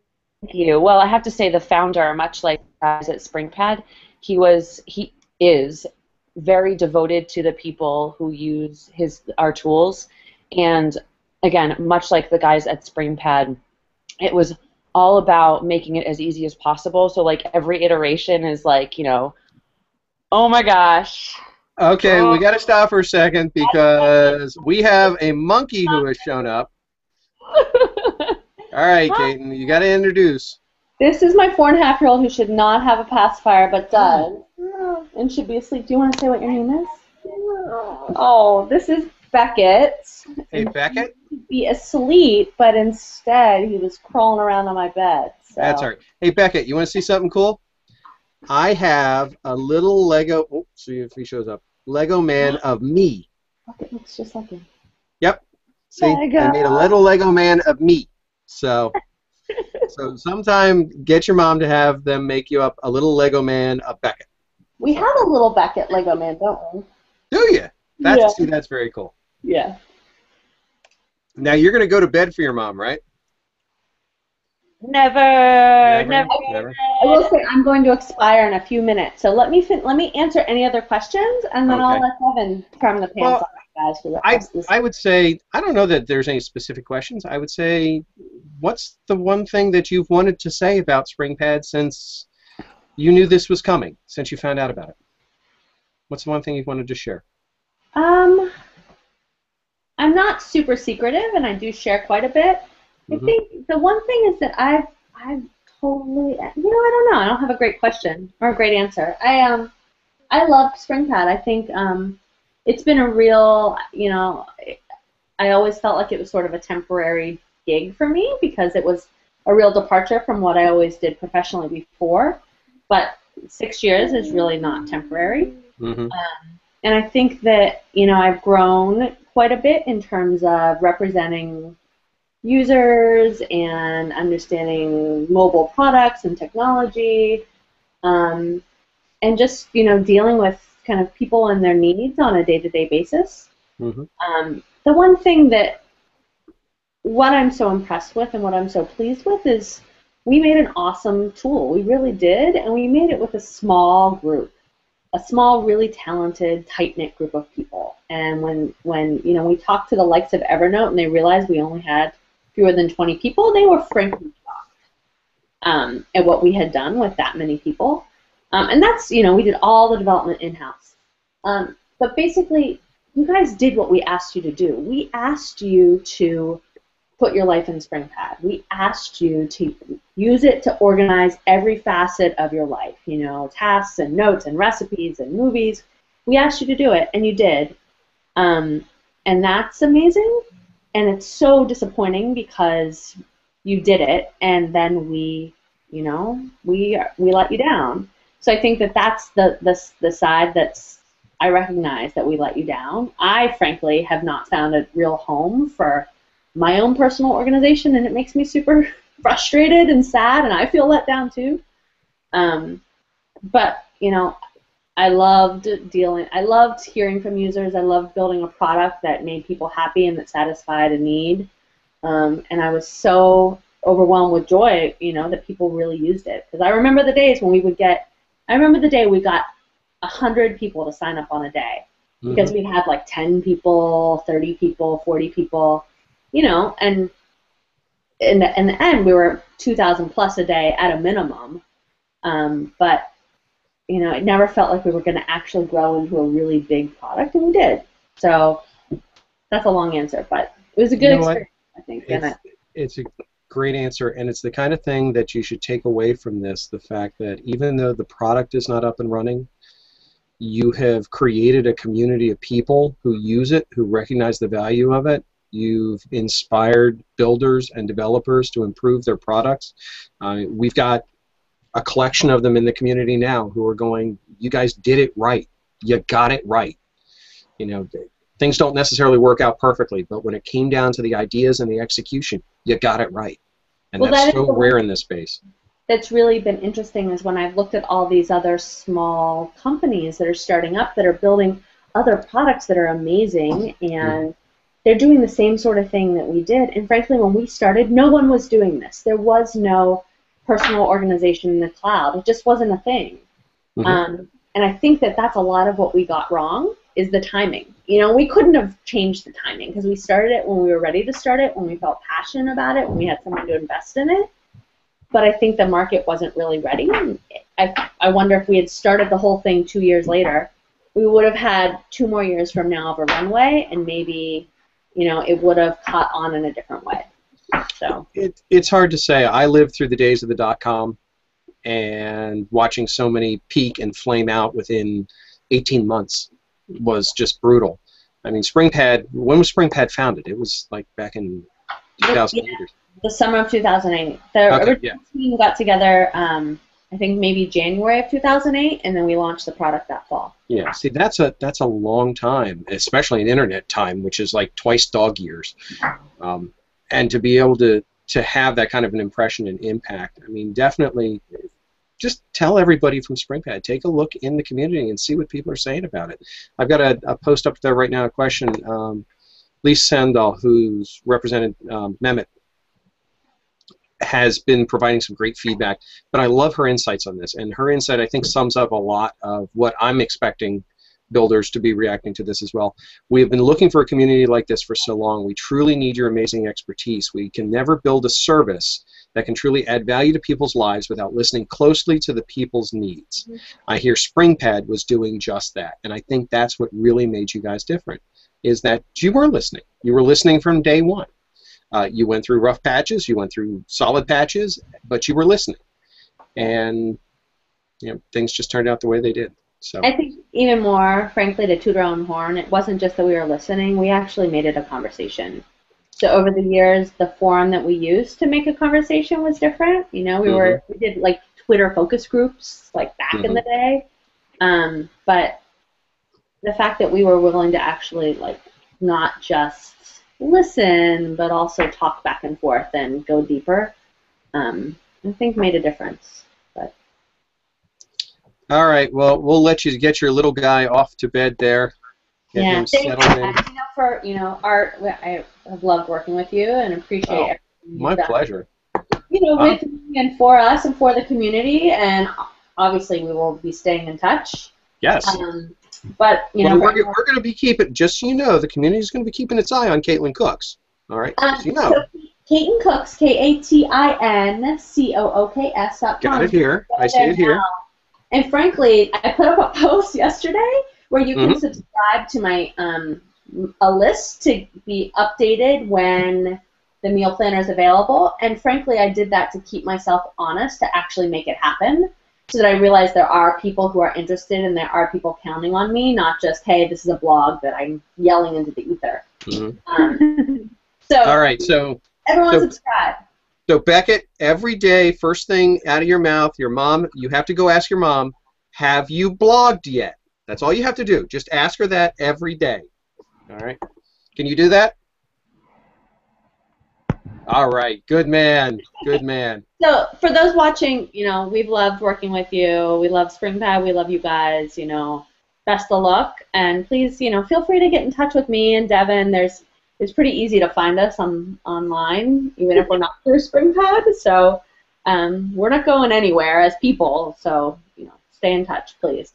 you. Well, I have to say the founder, much like guys at Springpad, he is very devoted to the people who use our tools. And again, much like the guys at Springpad, it was all about making it as easy as possible. So like every iteration is like, oh my gosh. Okay, we got to stop for a second because we have a monkey who has shown up. All right, Kaiten, you got to introduce. This is my 4.5-year-old who should not have a pacifier, but does, and should be asleep. Do you want to say what your name is? Oh, this is Beckett. Hey, Beckett? He'd be asleep, but instead he was crawling around on my bed. So. That's all right. Hey, Beckett, you want to see something cool? I have a little Lego. Oh, see if he shows up. Lego man of me. It looks just like him. Yep. See, Lego. I made a little Lego man of me. So sometime get your mom to have them make you up a little Lego man of Beckett. We have a little Beckett Lego man, don't we? Do you? See, that's very cool. Yeah. Now you're gonna go to bed for your mom, right? Never. I will say I'm going to expire in a few minutes, so let me answer any other questions, and then I'll let Kevin turn the pants off, guys. For the rest of this. I would say, I don't know that there's any specific questions. I would say, what's the one thing that you've wanted to say about Springpad since you knew this was coming, since you found out about it? What's the one thing you've wanted to share? I'm not super secretive, and I do share quite a bit. I think the one thing is that I've totally, I don't know. I don't have a great question or a great answer. I love Springpad. I think it's been a real, I always felt like it was sort of a temporary gig for me because it was a real departure from what I always did professionally before. But 6 years is really not temporary. Mm-hmm. And I think that, I've grown quite a bit in terms of representing users and understanding mobile products and technology, and just dealing with kind of people and their needs on a day-to-day basis. Mm-hmm. The one thing that what I'm so impressed with and what I'm so pleased with is we made an awesome tool. We really did, and we made it with a small group, a small, really talented, tight-knit group of people. And when we talked to the likes of Evernote and they realized we only had fewer than 20 people, they were frankly shocked at what we had done with that many people. And that's, we did all the development in-house. But basically, you guys did what we asked you to do. We asked you to put your life in Springpad. We asked you to use it to organize every facet of your life, tasks and notes and recipes and movies. We asked you to do it, and you did. And that's amazing. And it's so disappointing because you did it, and then we let you down. So I think that that's the side that's I recognize that we let you down. I, frankly, have not found a real home for my own personal organization, and it makes me super frustrated and sad, and I feel let down too. But, you know, I loved hearing from users. I loved building a product that made people happy and that satisfied a need. And I was so overwhelmed with joy, you know, that people really used it. Because I remember the days when I remember the day we got 100 people to sign up on a day. Because we had like 10 people, 30 people, 40 people, you know, and in the end we were 2,000 plus a day at a minimum. But, you know, it never felt like we were going to actually grow into a really big product, and we did. So that's a long answer, but it was a good experience, I think. It's a great answer, and it's the kind of thing that you should take away from this, the fact that even though the product is not up and running, you have created a community of people who use it, who recognize the value of it. You've inspired builders and developers to improve their products. We've got a collection of them in the community now who are going, you guys did it right. You got it right. You know, things don't necessarily work out perfectly, but when it came down to the ideas and the execution, you got it right. And that's so rare in this space. That's really been interesting is when I've looked at all these other small companies that are starting up that are building other products that are amazing, and they're doing the same sort of thing that we did. And frankly, when we started, no one was doing this. There was no personal organization in the cloud. It just wasn't a thing. And I think that that's a lot of what we got wrong is the timing. You know, we couldn't have changed the timing because we started it when we were ready to start it, when we felt passionate about it, when we had someone to invest in it. But I think the market wasn't really ready. I wonder if we had started the whole thing 2 years later, we would have had 2 more years from now of a runway, and maybe, you know, it would have caught on in a different way. So it's hard to say. I lived through the days of the .com, and watching so many peak and flame out within 18 months was just brutal. I mean, Springpad, when was Springpad founded? It was like back in 2008. Yeah, the summer of 2008. The original team got together, I think maybe January of 2008, and then we launched the product that fall. Yeah, see, that's a long time, especially in internet time, which is like twice dog years. And to be able to have that kind of an impression and impact, I mean, definitely just tell everybody from Springpad, take a look in the community and see what people are saying about it. I've got a post up there right now, a question. Lisa Sandal, who's represented Mehmet, has been providing some great feedback, but I love her insights on this, and her insight, I think, sums up a lot of what I'm expecting builders to be reacting to this as well. We have been looking for a community like this for so long. We truly need your amazing expertise. We can never build a service that can truly add value to people's lives without listening closely to the people's needs. I hear Springpad was doing just that, and I think that's what really made you guys different, is that you were listening. You were listening from day one. You went through rough patches, you went through solid patches, but you were listening. And you know, things just turned out the way they did. So I think even more, frankly, to toot our own horn, it wasn't just that we were listening, we actually made it a conversation. So over the years, the forum that we used to make a conversation was different. You know, we did like Twitter focus groups like back in the day. But the fact that we were willing to actually like not just listen, but also talk back and forth and go deeper, I think made a difference. But all right, well, we'll let you get your little guy off to bed there. Get him settled in. Art, I have loved working with you and appreciate everything my pleasure. You know, with me and for us and for the community, and obviously we will be staying in touch. Yes. But you know, we're going to be keeping, just so you know, the community is going to be keeping its eye on Caitlin Cooks. All right, so you know. So Caitlin Cooks, KATINCOOKS.com. Got it here. I see it here. And frankly, I put up a post yesterday where you can subscribe to my a list to be updated when the meal planner is available. And frankly, I did that to keep myself honest, to actually make it happen, so that I realized there are people who are interested and there are people counting on me, not just, hey, this is a blog that I'm yelling into the ether. So all right, so everyone subscribe. So Beckett, every day, first thing out of your mouth, your mom, you have to go ask your mom, have you blogged yet? That's all you have to do. Just ask her that every day. All right? Can you do that? All right. Good man. Good man. So for those watching, we've loved working with you. We love Springpad. We love you guys. Best of luck. And please, feel free to get in touch with me and Devin. It's pretty easy to find us online, even if we're not through Springpad. So we're not going anywhere as people. So, stay in touch, please.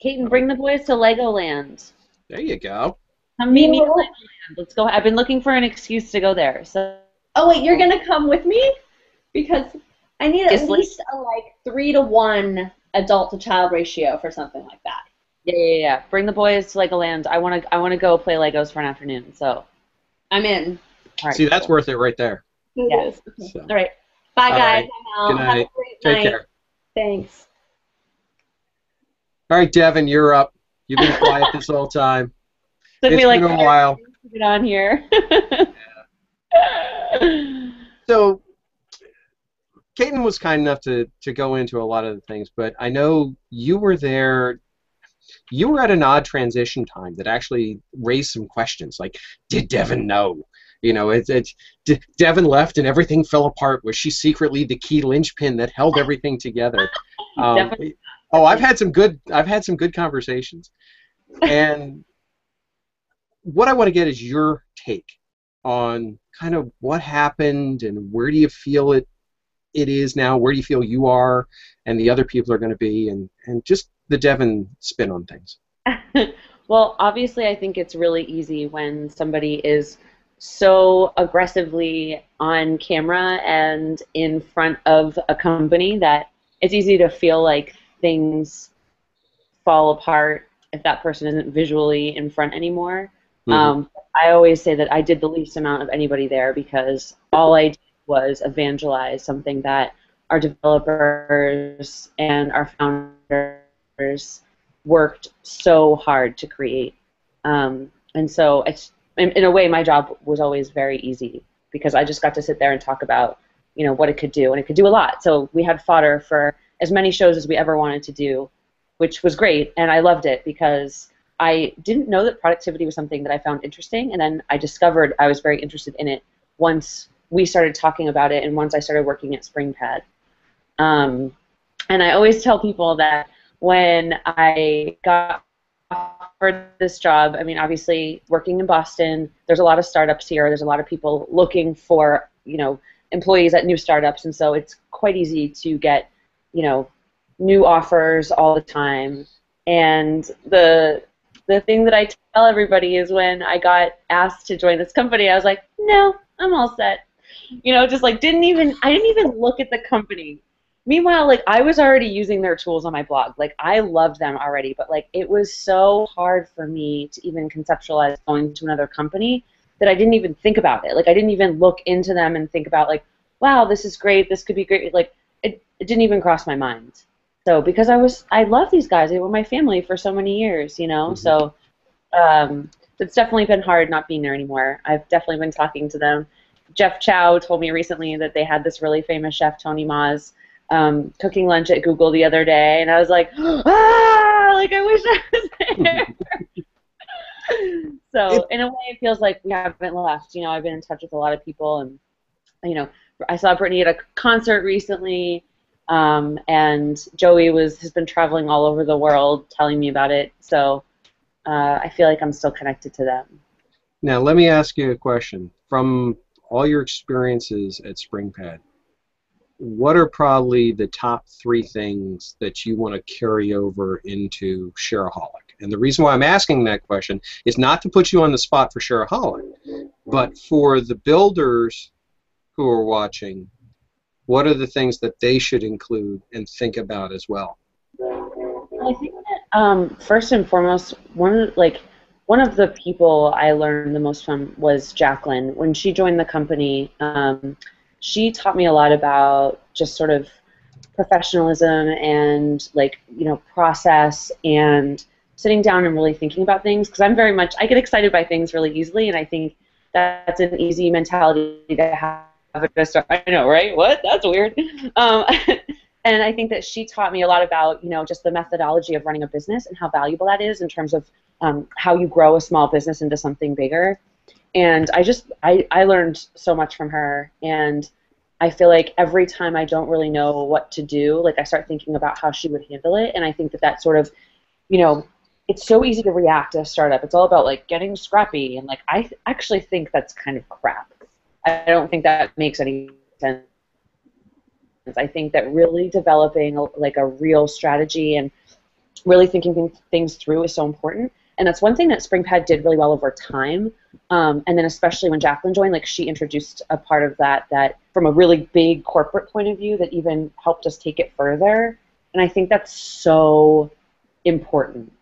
Kaiten, bring the boys to Legoland. There you go. Come meet me at Legoland. Let's go. I've been looking for an excuse to go there. So. Oh wait, you're gonna come with me? Because I need at least a 3-to-1 adult to child ratio for something like that. Yeah. Bring the boys to Legoland. I wanna go play Legos for an afternoon. So. I'm in. All right, see, that's worth it right there. Yes. Okay. So. All right. Bye, guys. Right. Good night. Have a great Take night. care. Thanks. All right, Devin, you're up. You've been quiet this whole time. Took it's me been a while. To get on here. So, Kaiten was kind enough to go into a lot of the things, but I know you were there. You were at an odd transition time that actually raised some questions, like, did Devin know? Devin left and everything fell apart. Was she secretly the key linchpin that held everything together? I've had some good conversations, and what I want to get is your take on kind of what happened and where do you feel it is now, where do you feel you are and the other people are going to be, and just the Devin spin on things. Well, obviously I think it's really easy when somebody is so aggressively on camera and in front of a company that it's easy to feel like things fall apart if that person isn't visually in front anymore. Mm-hmm. I always say that I did the least amount of anybody there because all I did was evangelize something that our developers and our founders worked so hard to create. And so it's, in a way, my job was always very easy because I just got to sit there and talk about, what it could do, and it could do a lot. So we had fodder for as many shows as we ever wanted to do, which was great, and I loved it because I didn't know that productivity was something that I found interesting, and then I discovered I was very interested in it once we started talking about it and once I started working at Springpad. And I always tell people that when I got offered this job, I mean, obviously working in Boston, there's a lot of startups here. There's a lot of people looking for, employees at new startups, and so it's quite easy to get, new offers all the time. And the thing that I tell everybody is when I got asked to join this company, I was like, no, I'm all set. Just like I didn't even look at the company. Meanwhile, I was already using their tools on my blog. I loved them already, but it was so hard for me to even conceptualize going to another company that I didn't even think about it. I didn't even look into them and think about wow, this is great, this could be great. It didn't even cross my mind. So because I love these guys. They were my family for so many years, Mm-hmm. So it's definitely been hard not being there anymore. I've definitely been talking to them. Jeff Chow told me recently that they had this really famous chef, Tony Ma's, cooking lunch at Google the other day, and I was like, I wish I was there. So in a way, it feels like we haven't left. I've been in touch with a lot of people, and I saw Brittany at a concert recently. And Joey has been traveling all over the world telling me about it, so I feel like I'm still connected to them. Now, let me ask you a question. From all your experiences at Springpad, what are probably the top 3 things that you want to carry over into Shareaholic? And the reason why I'm asking that question is not to put you on the spot for Shareaholic, but for the builders who are watching, what are the things that they should include and think about as well? Well, I think that first and foremost, one of the people I learned the most from was Jacqueline. When she joined the company, she taught me a lot about just sort of professionalism and process and sitting down and really thinking about things, because I get excited by things really easily, and I think that's an easy mentality to have. I know, right? What? That's weird. And I think that she taught me a lot about, just the methodology of running a business and how valuable that is in terms of how you grow a small business into something bigger. And I learned so much from her. And I feel like every time I don't really know what to do, like I start thinking about how she would handle it. And I think that sort of, it's so easy to react to a startup. It's all about like getting scrappy. And like, I actually think that's kind of crap. I don't think that makes any sense. I think that really developing like a real strategy and really thinking things through is so important. And that's one thing that Springpad did really well over time. And then especially when Jacqueline joined, like she introduced a part of that from a really big corporate point of view that even helped us take it further. And I think that's so important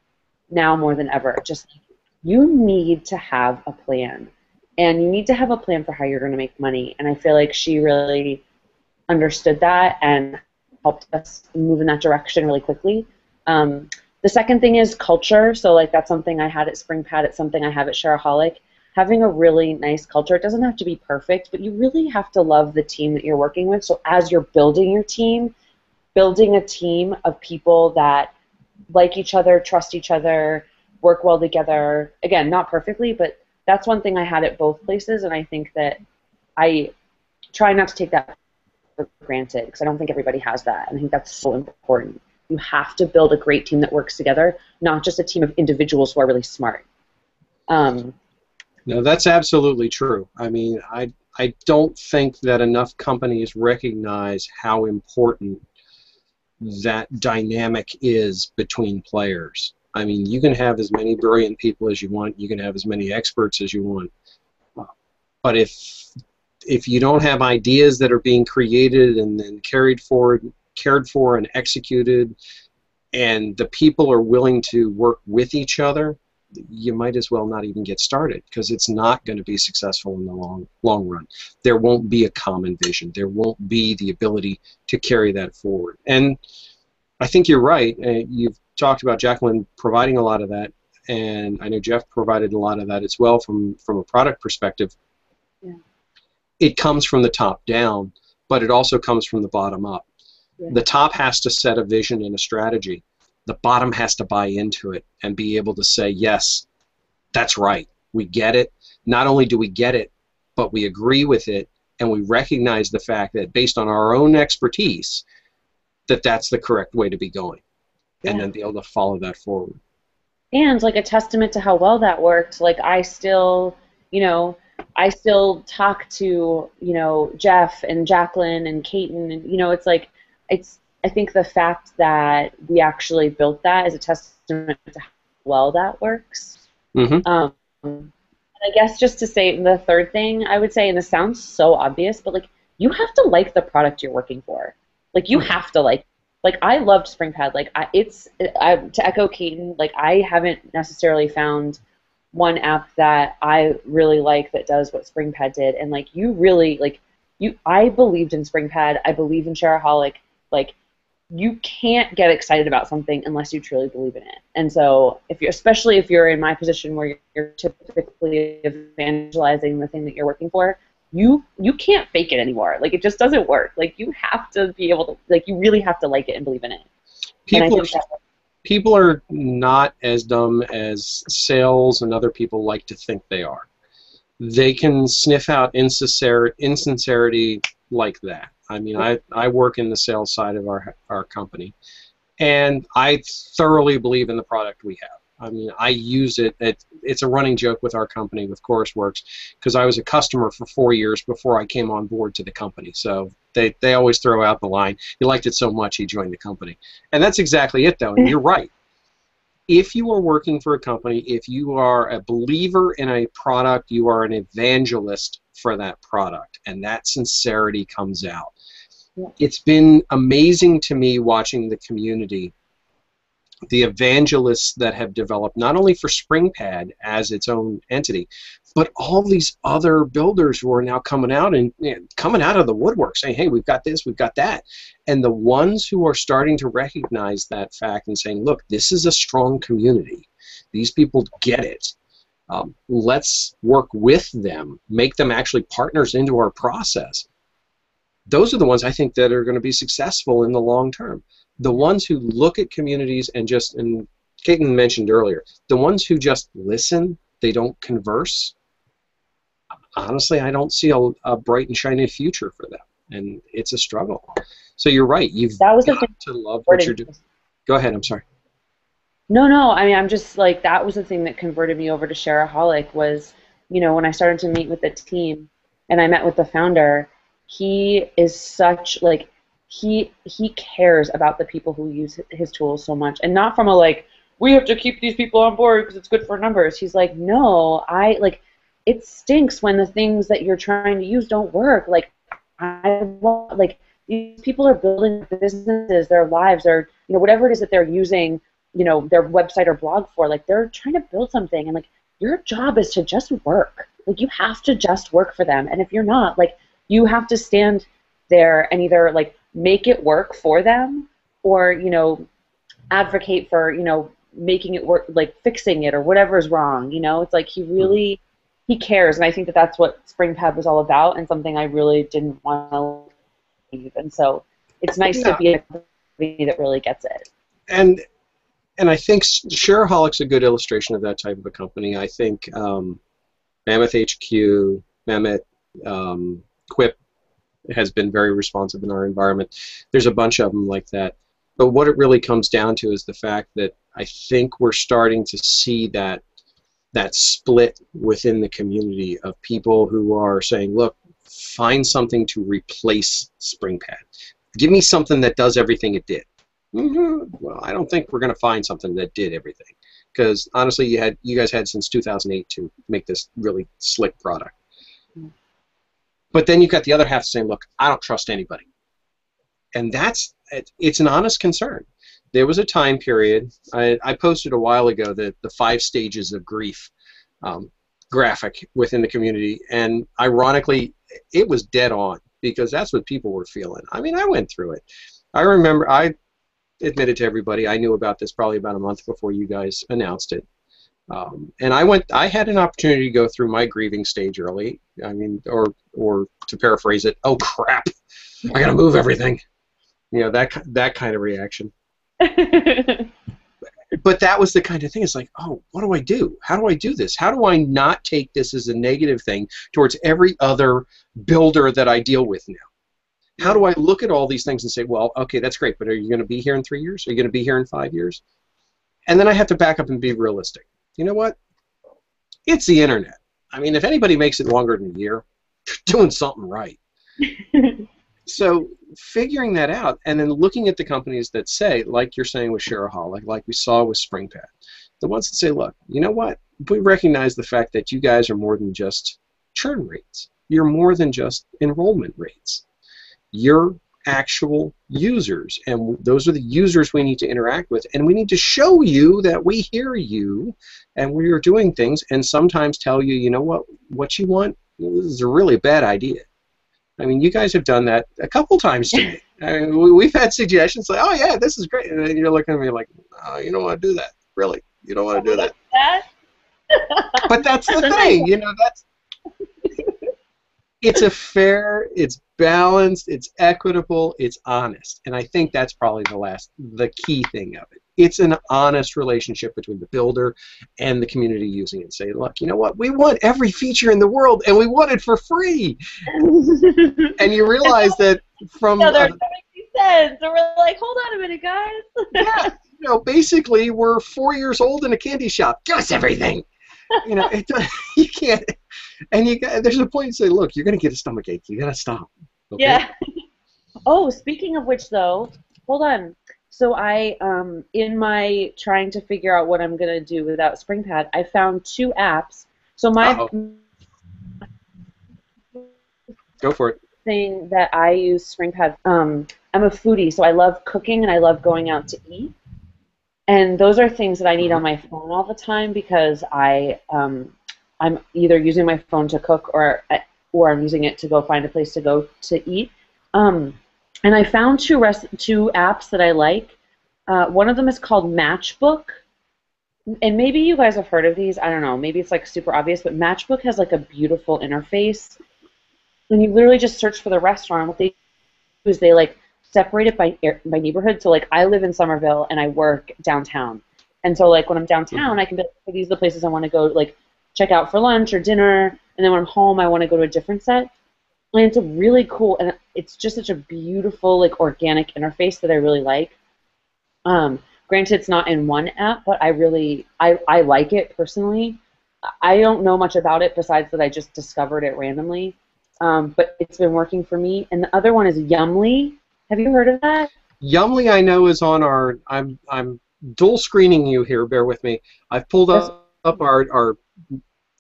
now more than ever. Just you need to have a plan. And you need to have a plan for how you're going to make money. And I feel like she really understood that and helped us move in that direction really quickly. The second thing is culture. So like that's something I had at Springpad. It's something I have at Shareaholic. Having a really nice culture. It doesn't have to be perfect, but you really have to love the team that you're working with. So as you're building your team, building a team of people that like each other, trust each other, work well together. Again, not perfectly, but that's one thing I had at both places, and I think that I try not to take that for granted because I don't think everybody has that, and I think that's so important. You have to build a great team that works together, not just a team of individuals who are really smart. No, that's absolutely true. I mean, I don't think that enough companies recognize how important that dynamic is between players. I mean, you can have as many brilliant people as you want. You can have as many experts as you want. But if you don't have ideas that are being created and then cared for and executed, and the people are willing to work with each other, you might as well not even get started because it's not going to be successful in the long run. There won't be a common vision. There won't be the ability to carry that forward. And I think you're right. You've talked about Jacqueline providing a lot of that, and I know Jeff provided a lot of that as well from a product perspective. Yeah. It comes from the top down, but it also comes from the bottom up. Yeah. The top has to set a vision and a strategy. The bottom has to buy into it and be able to say, yes, that's right, we get it. Not only do we get it, but we agree with it, and we recognize the fact that based on our own expertise, that that's the correct way to be going. Yeah. And then be able to follow that forward. And like a testament to how well that worked, like I still talk to, Jeff and Jacqueline and Kaiten, and, I think the fact that we actually built that is a testament to how well that works. Mm-hmm. And I guess just to say the third thing I would say, and this sounds so obvious, but like you have to like the product you're working for. Like you have to like I loved Springpad. Like to echo Kaiten, like I haven't necessarily found one app that I really like that does what Springpad did. And like you really I believed in Springpad. I believe in Shareaholic. Like you can't get excited about something unless you truly believe in it. And so especially if you're in my position where you're typically evangelizing the thing that you're working for, you can't fake it anymore. Like it just doesn't work. Like you have to be able to, like you really have to like it and believe in it. People are not as dumb as sales and other people like to think they are. They can sniff out insincerity like that. I mean, I work in the sales side of our company, and I thoroughly believe in the product we have. I mean, I use it. It's a running joke with our company, with ChorusWorks, because I was a customer for 4 years before I came on board to the company. So they always throw out the line, he liked it so much he joined the company. And that's exactly it, though, and you're right. If you are working for a company, if you are a believer in a product, you are an evangelist for that product, and that sincerity comes out. Yeah. It's been amazing to me watching the community, the evangelists that have developed not only for Springpad as its own entity, but all these other builders who are now coming out and coming out of the woodwork saying, hey, we've got this, we've got that. And the ones who are starting to recognize that fact and saying, look, this is a strong community. These people get it. Let's work with them, make them actually partners into our process. those are the ones I think that are going to be successful in the long term. The ones who look at communities and just, and Caitlin mentioned earlier, the ones who just listen, they don't converse, honestly, I don't see a bright and shiny future for them, and it's a struggle. So you're right. You've got to love what you're doing. Go ahead. I'm sorry. No. I mean, I'm just like, that was the thing that converted me over to Shareaholic was, you know, when I started to meet with the team and I met with the founder, he is such, like, he cares about the people who use his tools so much, and not from a, like, we have to keep these people on board because it's good for numbers. He's like, no, it stinks when the things that you're trying to use don't work. Like, these people are building businesses, their lives, or, you know, whatever it is that they're using, you know, their website or blog for. Like, they're trying to build something, and, like, your job is to just work. Like, you have to just work for them. And if you're not, like, you have to stand there and either, like, make it work for them, or, you know, advocate for, you know, making it work, like fixing it or whatever is wrong. You know, it's like he cares, and I think that that's what Springpad was all about, and something I really didn't want to leave. And so it's nice to be a company that really gets it. And I think Shareaholic's a good illustration of that type of a company. I think Mammoth HQ, Mehmet, Quip has been very responsive in our environment. There's a bunch of them like that. But what it really comes down to is the fact that I think we're starting to see that split within the community of people who are saying, look, find something to replace Springpad. Give me something that does everything it did. Well, I don't think we're going to find something that did everything, because honestly, you guys had since 2008 to make this really slick product. But then you've got the other half saying, look, I don't trust anybody. And it's an honest concern. There was a time period, I posted a while ago, the 5 stages of grief graphic within the community, and ironically, it was dead on, because that's what people were feeling. I mean, I went through it. I remember, I admitted to everybody, I knew about this probably about a month before you guys announced it. And I had an opportunity to go through my grieving stage early. I mean, or to paraphrase it, oh crap, I gotta move everything. You know, that kind of reaction. But that was the kind of thing. It's like, oh, what do I do? How do I do this? How do I not take this as a negative thing towards every other builder that I deal with now? How do I look at all these things and say, well, okay, that's great, but are you going to be here in 3 years? Are you going to be here in 5 years? And then I have to back up and be realistic. You know what? It's the internet. I mean, if anybody makes it longer than a year, you're doing something right. So figuring that out, and then looking at the companies that say, like you're saying with Shareaholic, like we saw with Springpad, the ones that say, look, you know what? We recognize the fact that you guys are more than just churn rates. You're more than just enrollment rates. You're actual users, and those are the users we need to interact with, and we need to show you that we hear you, and we are doing things, and sometimes tell you, you know what you want? This is a really bad idea. I mean, you guys have done that a couple times to me. I mean, we've had suggestions like, oh yeah, this is great, and then you're looking at me like, oh, you don't want to do that, really? You don't want to do that? But that's the thing, you know. It's a fair, it's balanced, it's equitable, it's honest, and I think that's probably the key thing of it. It's an honest relationship between the builder and the community using it. Say, look, you know what? We want every feature in the world, and we want it for free. And you realize that from that makes sense. So we're like, hold on a minute, guys. Yeah, you know, basically, we're 4 years old in a candy shop. Give us everything. You know, you can't. And there's a point to say, look, you're going to get a stomach ache. You got to stop. Okay? Yeah. Oh, speaking of which, though, hold on. So I, in my trying to figure out what I'm going to do without Springpad, I found 2 apps. So Go for it. Thing that I use Springpad, I'm a foodie, so I love cooking and I love going out to eat. And those are things that I need on my phone all the time, because I'm either using my phone to cook or I'm using it to go find a place to go to eat. And I found 2 apps that I like. One of them is called Matchbook. And maybe you guys have heard of these. I don't know. Maybe it's like super obvious, but Matchbook has like a beautiful interface. And you literally just search for the restaurant. What they is they like separate it by neighborhood. So like I live in Somerville and I work downtown, and so like when I'm downtown, I can be like, okay, these are the places I want to go like check out for lunch or dinner, and then when I'm home, I want to go to a different set. And it's a really cool, and it's just such a beautiful like organic interface that I really like. Granted, it's not in one app, but I like it personally. I don't know much about it besides that I just discovered it randomly, but it's been working for me. And the other one is Yumly. Have you heard of that? Yumly, I know, is on our. I'm dual screening you here. Bear with me. I've pulled up our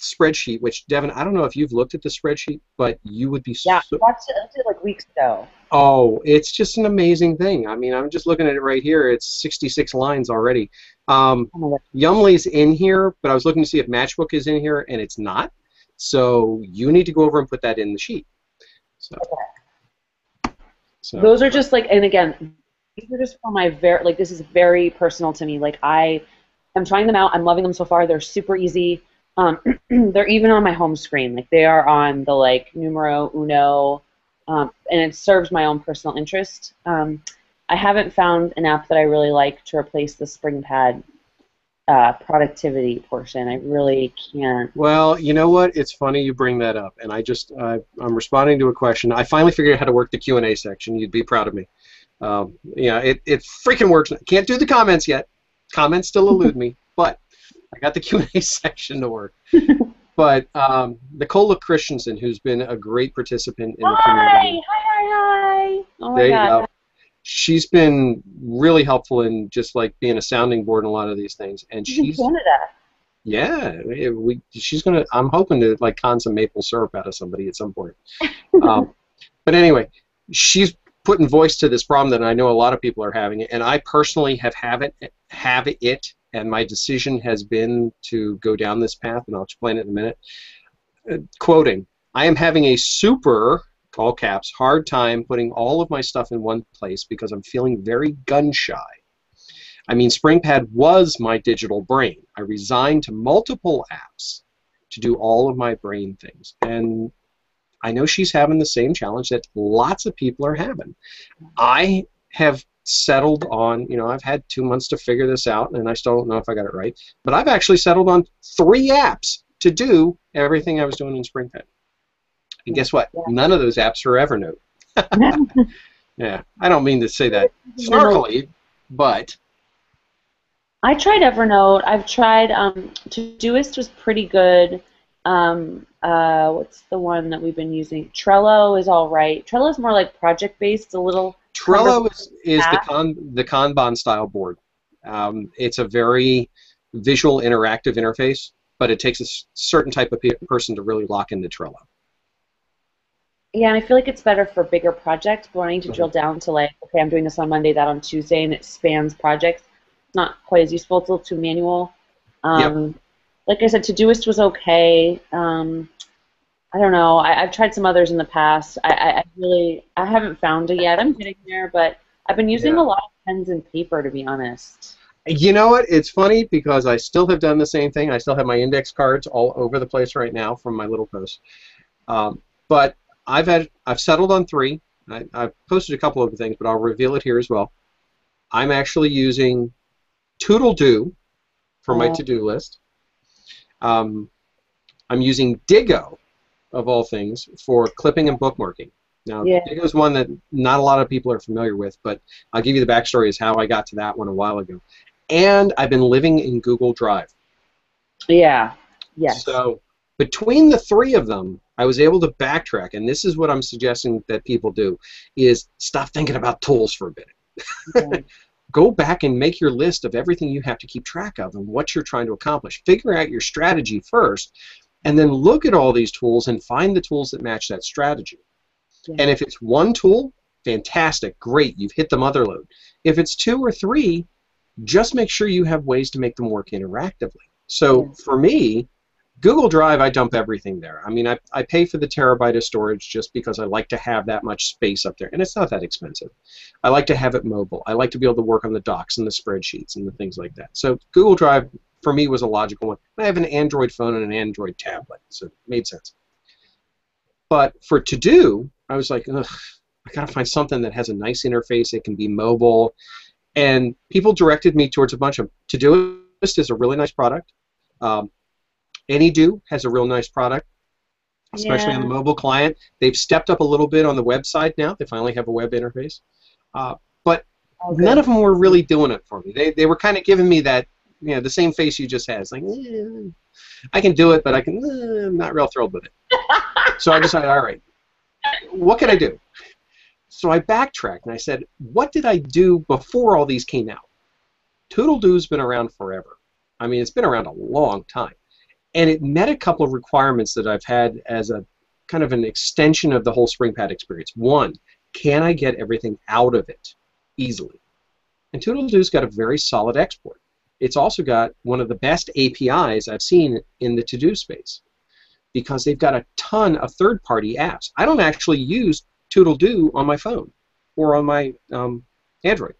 spreadsheet. Which, Devin, I don't know if you've looked at the spreadsheet, but you would be. Yeah, I watched it like weeks ago. Oh, it's just an amazing thing. I mean, I'm just looking at it right here. It's 66 lines already. Yumly's in here, but I was looking to see if Matchbook is in here, and it's not. So you need to go over and put that in the sheet. So, okay. Those are just like, and again, these are just for my this is very personal to me. Like I'm trying them out. I'm loving them so far. They're super easy. They're even on my home screen. Like they are on the like numero uno. And it serves my own personal interest. I haven't found an app that I really like to replace the Springpad productivity portion. I really can't. Well, you know what? It's funny you bring that up, and I'm responding to a question. I finally figured out how to work the Q&A section. You'd be proud of me. Yeah, it freaking works. Can't do the comments yet. Comments still elude me, but I got the Q&A section to work. But Nicola Christensen, who's been a great participant in the community. Hi. Oh there my God. you go. She's been really helpful in just like being a sounding board in a lot of these things. And she's in Canada. Yeah, she's gonna. I'm hoping to like con some maple syrup out of somebody at some point. But anyway, she's putting voice to this problem that I know a lot of people are having, and I personally have it. And my decision has been to go down this path, and I'll explain it in a minute. Quoting, I am having a super, all caps, hard time putting all of my stuff in one place because I'm feeling very gun-shy. I mean, Springpad was my digital brain. I resigned to multiple apps to do all of my brain things. And I know she's having the same challenge that lots of people are having. I have settled on, I've had 2 months to figure this out, and I still don't know if I got it right, but I've actually settled on 3 apps to do everything I was doing in Springpad. And guess what? Yeah. None of those apps are Evernote. Yeah, I don't mean to say that snarkily, but... I tried Evernote. I've tried, Todoist was pretty good. What's the one that we've been using? Trello is all right. Trello is more like project-based, a little... Trello is the Kanban style board. It's a very visual, interactive interface, but it takes a certain type of person to really lock into Trello. Yeah, and I feel like it's better for bigger projects, but wanting to drill down to like, okay, I'm doing this on Monday, that on Tuesday, and it spans projects. It's not quite as useful. It's a little too manual. Yep. Like I said, Todoist was okay. I don't know. I've tried some others in the past. I haven't found it yet. I'm getting there, but I've been using a lot of pens and paper, to be honest. You know what? It's funny because I still have done the same thing. I still have my index cards all over the place right now from my little post. But I've settled on 3. I've posted a couple of things, but I'll reveal it here as well. I'm actually using Toodle-Doo for my to-do list. I'm using Diggo, of all things, for clipping and bookmarking. Now, Diggo is one that not a lot of people are familiar with, but I'll give you the backstory as how I got to that one a while ago. And I've been living in Google Drive. Yeah. Yes. So between the 3 of them, I was able to backtrack, and this is what I'm suggesting that people do, is stop thinking about tools for a bit. Okay. Go back and make your list of everything you have to keep track of and what you're trying to accomplish. Figure out your strategy first, and then look at all these tools and find the tools that match that strategy. Yeah. And if it's one tool, fantastic, great, you've hit the mother lode. If it's 2 or 3, just make sure you have ways to make them work interactively. So for me, Google Drive, I dump everything there. I mean, I pay for the terabyte of storage just because I like to have that much space up there, and it's not that expensive. I like to have it mobile. I like to be able to work on the docs and the spreadsheets and the things like that. So Google Drive, for me, was a logical one. I have an Android phone and an Android tablet, so it made sense. But for to-do, I was like, ugh, I got to find something that has a nice interface. It can be mobile. And people directed me towards a bunch of Todoist is a really nice product. AnyDo has a real nice product, especially on the mobile client. They've stepped up a little bit on the website now. They finally have a web interface. But none of them were really doing it for me. They were kind of giving me that, the same face you just had. It's like, I can do it, but I'm not real thrilled with it. So I decided, all right, what can I do? So I backtracked and I said, what did I do before all these came out? ToodleDo's been around forever. I mean, it's been around a long time. And it met a couple of requirements that I've had as a kind of an extension of the whole Springpad experience. One, can I get everything out of it easily? And ToodleDo's got a very solid export. It's also got one of the best APIs I've seen in the to-do space because they've got a ton of third-party apps. I don't actually use ToodleDo on my phone or on my Android.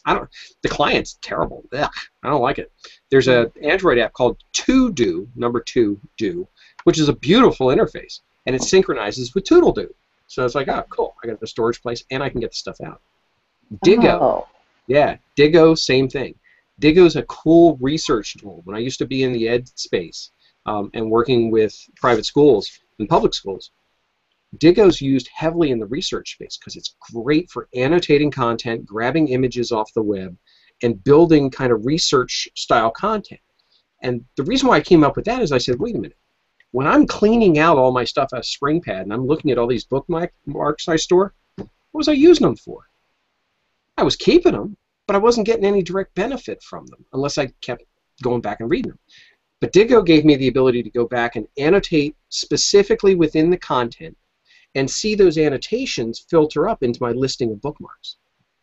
The client's terrible. Ugh, I don't like it. There's an Android app called To-Do, number 2, Do, which is a beautiful interface, and it synchronizes with ToodleDo. So it's like, oh, cool. I got the storage place, and I can get the stuff out. Digo, Digo, same thing. Digo's a cool research tool. When I used to be in the ed space and working with private schools and public schools, Digo's used heavily in the research space because it's great for annotating content, grabbing images off the web, and building kind of research-style content. And the reason why I came up with that is I said, wait a minute. When I'm cleaning out all my stuff out of Springpad and I'm looking at all these bookmarks I store, what was I using them for? I was keeping them, but I wasn't getting any direct benefit from them unless I kept going back and reading them. But Digo gave me the ability to go back and annotate specifically within the content and see those annotations filter up into my listing of bookmarks.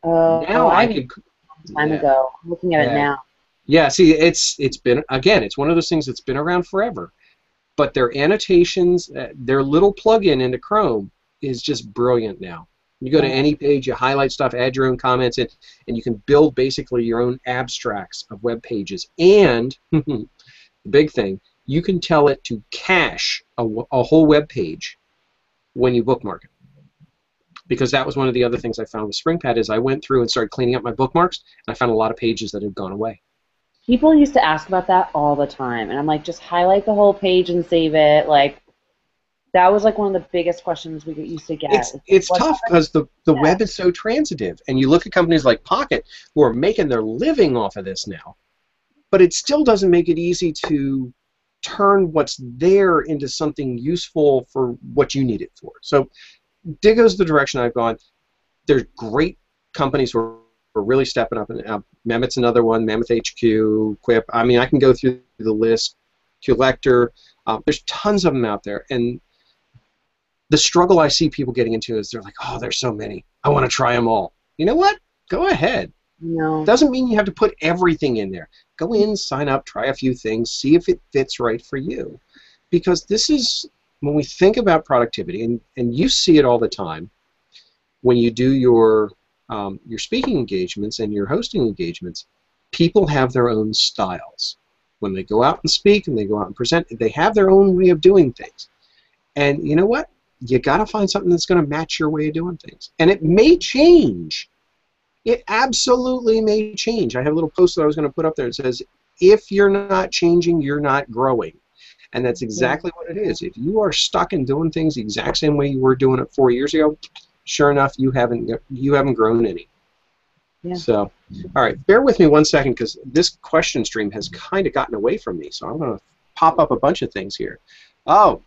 Now I could. Time ago, I'm looking at it now. Yeah, see, it's been, again, it's one of those things that's been around forever. But their annotations, their little plug-in into Chrome is just brilliant now. You go to any page, you highlight stuff, add your own comments in, and you can build basically your own abstracts of web pages. And the big thing, you can tell it to cache a whole web page when you bookmark it. Because that was one of the other things I found with Springpad is I went through and started cleaning up my bookmarks, and I found a lot of pages that had gone away. People used to ask about that all the time, and I'm like, just highlight the whole page and save it. Like, that was like one of the biggest questions we used to get. It's tough because the web is so transitive, and you look at companies like Pocket who are making their living off of this now, but it still doesn't make it easy to turn what's there into something useful for what you need it for. So Digo's the direction I've gone. There's great companies who are really stepping up, and Mammoth's another one, Mammoth HQ, Quip. I mean, I can go through the list. Collector. There's tons of them out there, and the struggle I see people getting into is they're like, oh, there's so many. I want to try them all. You know what? Go ahead. No. Doesn't mean you have to put everything in there. Go in, sign up, try a few things, see if it fits right for you. Because this is, when we think about productivity, and you see it all the time when you do your speaking engagements and your hosting engagements, people have their own styles. When they go out and speak and they go out and present, they have their own way of doing things. And you know what? You got to find something that's going to match your way of doing things. And it may change. It absolutely may change. I have a little post that I was going to put up there that says, if you're not changing, you're not growing. And that's exactly what it is. If you are stuck in doing things the exact same way you were doing it 4 years ago, sure enough, you haven't grown any. Yeah. So, all right, bear with me 1 second because this question stream has kind of gotten away from me. So I'm going to pop up a bunch of things here. Oh,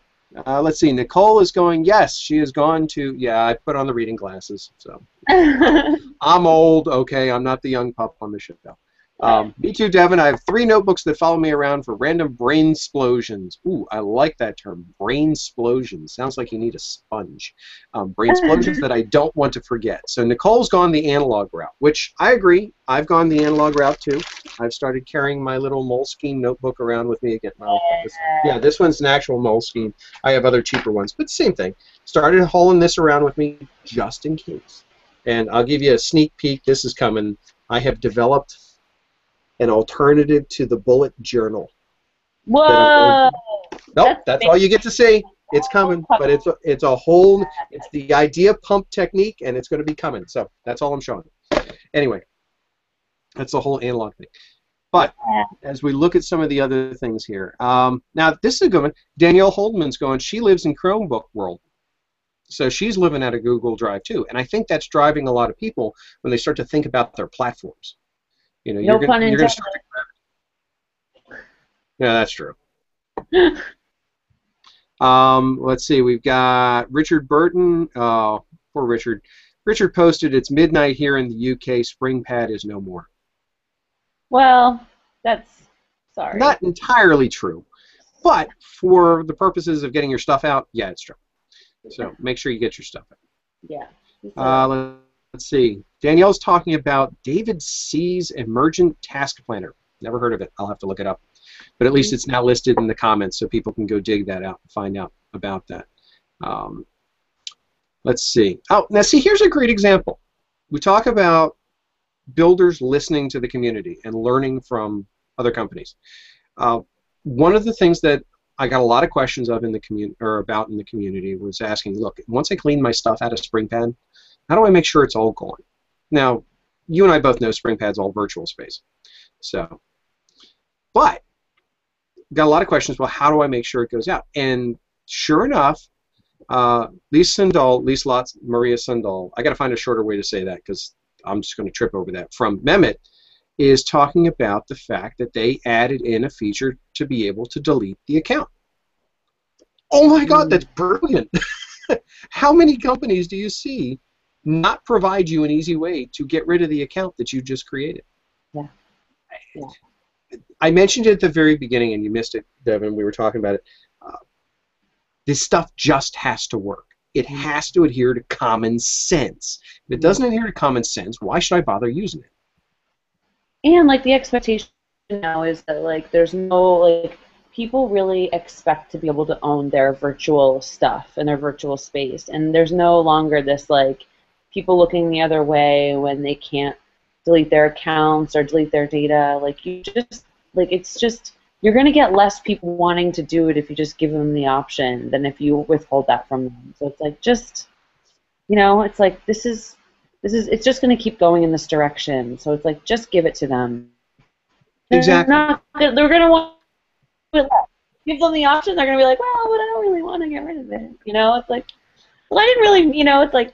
let's see. Nicole is going, yes, she has gone to, yeah, I put on the reading glasses. So I'm old, okay, I'm not the young pup on the show. Me too, Devin. I have 3 notebooks that follow me around for random brain explosions. Ooh, I like that term, brain explosions. Sounds like you need a sponge. Brain explosions that I don't want to forget. So Nicole's gone the analog route, which I agree. I've gone the analog route too. I've started carrying my little Moleskine notebook around with me again. Yeah, this one's an actual Moleskine. I have other cheaper ones, but same thing. Started hauling this around with me just in case. And I'll give you a sneak peek. This is coming. I have developed an alternative to the bullet journal. Whoa! Nope, that's all you get to see. It's coming, but it's a whole, it's the idea pump technique, and it's going to be coming. So that's all I'm showing. Anyway, that's the whole analog thing. But as we look at some of the other things here, now this is a good one. Danielle Holdman's going, she lives in Chromebook world. So she's living out of Google Drive too. And I think that's driving a lot of people when they start to think about their platforms. You know, No pun you're going to intended. start to. Yeah, that's true. Let's see, we've got Richard Burton. Poor Richard. Richard posted, it's midnight here in the UK. Springpad is no more. Well, that's sorry. Not entirely true. But for the purposes of getting your stuff out, yeah, it's true. So make sure you get your stuff out. Yeah. Let's see. Danielle's talking about David C's Emergent Task Planner. Never heard of it. I'll have to look it up. But at least it's now listed in the comments, so people can go dig that out and find out about that. Let's see. Oh, now see, here's a great example. We talk about builders listening to the community and learning from other companies. One of the things that I got a lot of questions of in the about in the community was asking, look, once I clean my stuff out of Springpad, how do I make sure it's all gone? Now, you and I both know Springpad's all virtual space. So, but got a lot of questions. Well, how do I make sure it goes out? And sure enough, Maria Sundal, I got to find a shorter way to say that because I'm just going to trip over that, from Mehmet, is talking about the fact that they added in a feature to be able to delete the account. Oh my God, that's brilliant. How many companies do you see not provide you an easy way to get rid of the account that you just created? Yeah. I mentioned it at the very beginning, and you missed it, Devin. We were talking about it. This stuff just has to work. It has to adhere to common sense. If it doesn't adhere to common sense, why should I bother using it? And like the expectation now is that like there's no like people really expect to be able to own their virtual stuff and their virtual space, and there's no longer this like people looking the other way when they can't delete their accounts or delete their data. Like you just like it's just you're gonna get less people wanting to do it if you just give them the option than if you withhold that from them. So it's like just it's like it's just going to keep going in this direction. So it's like, just give it to them. Exactly. They're going to want it. Give them the option. They're going to be like, well, but I don't really want to get rid of it. It's like, well, I didn't really, it's like,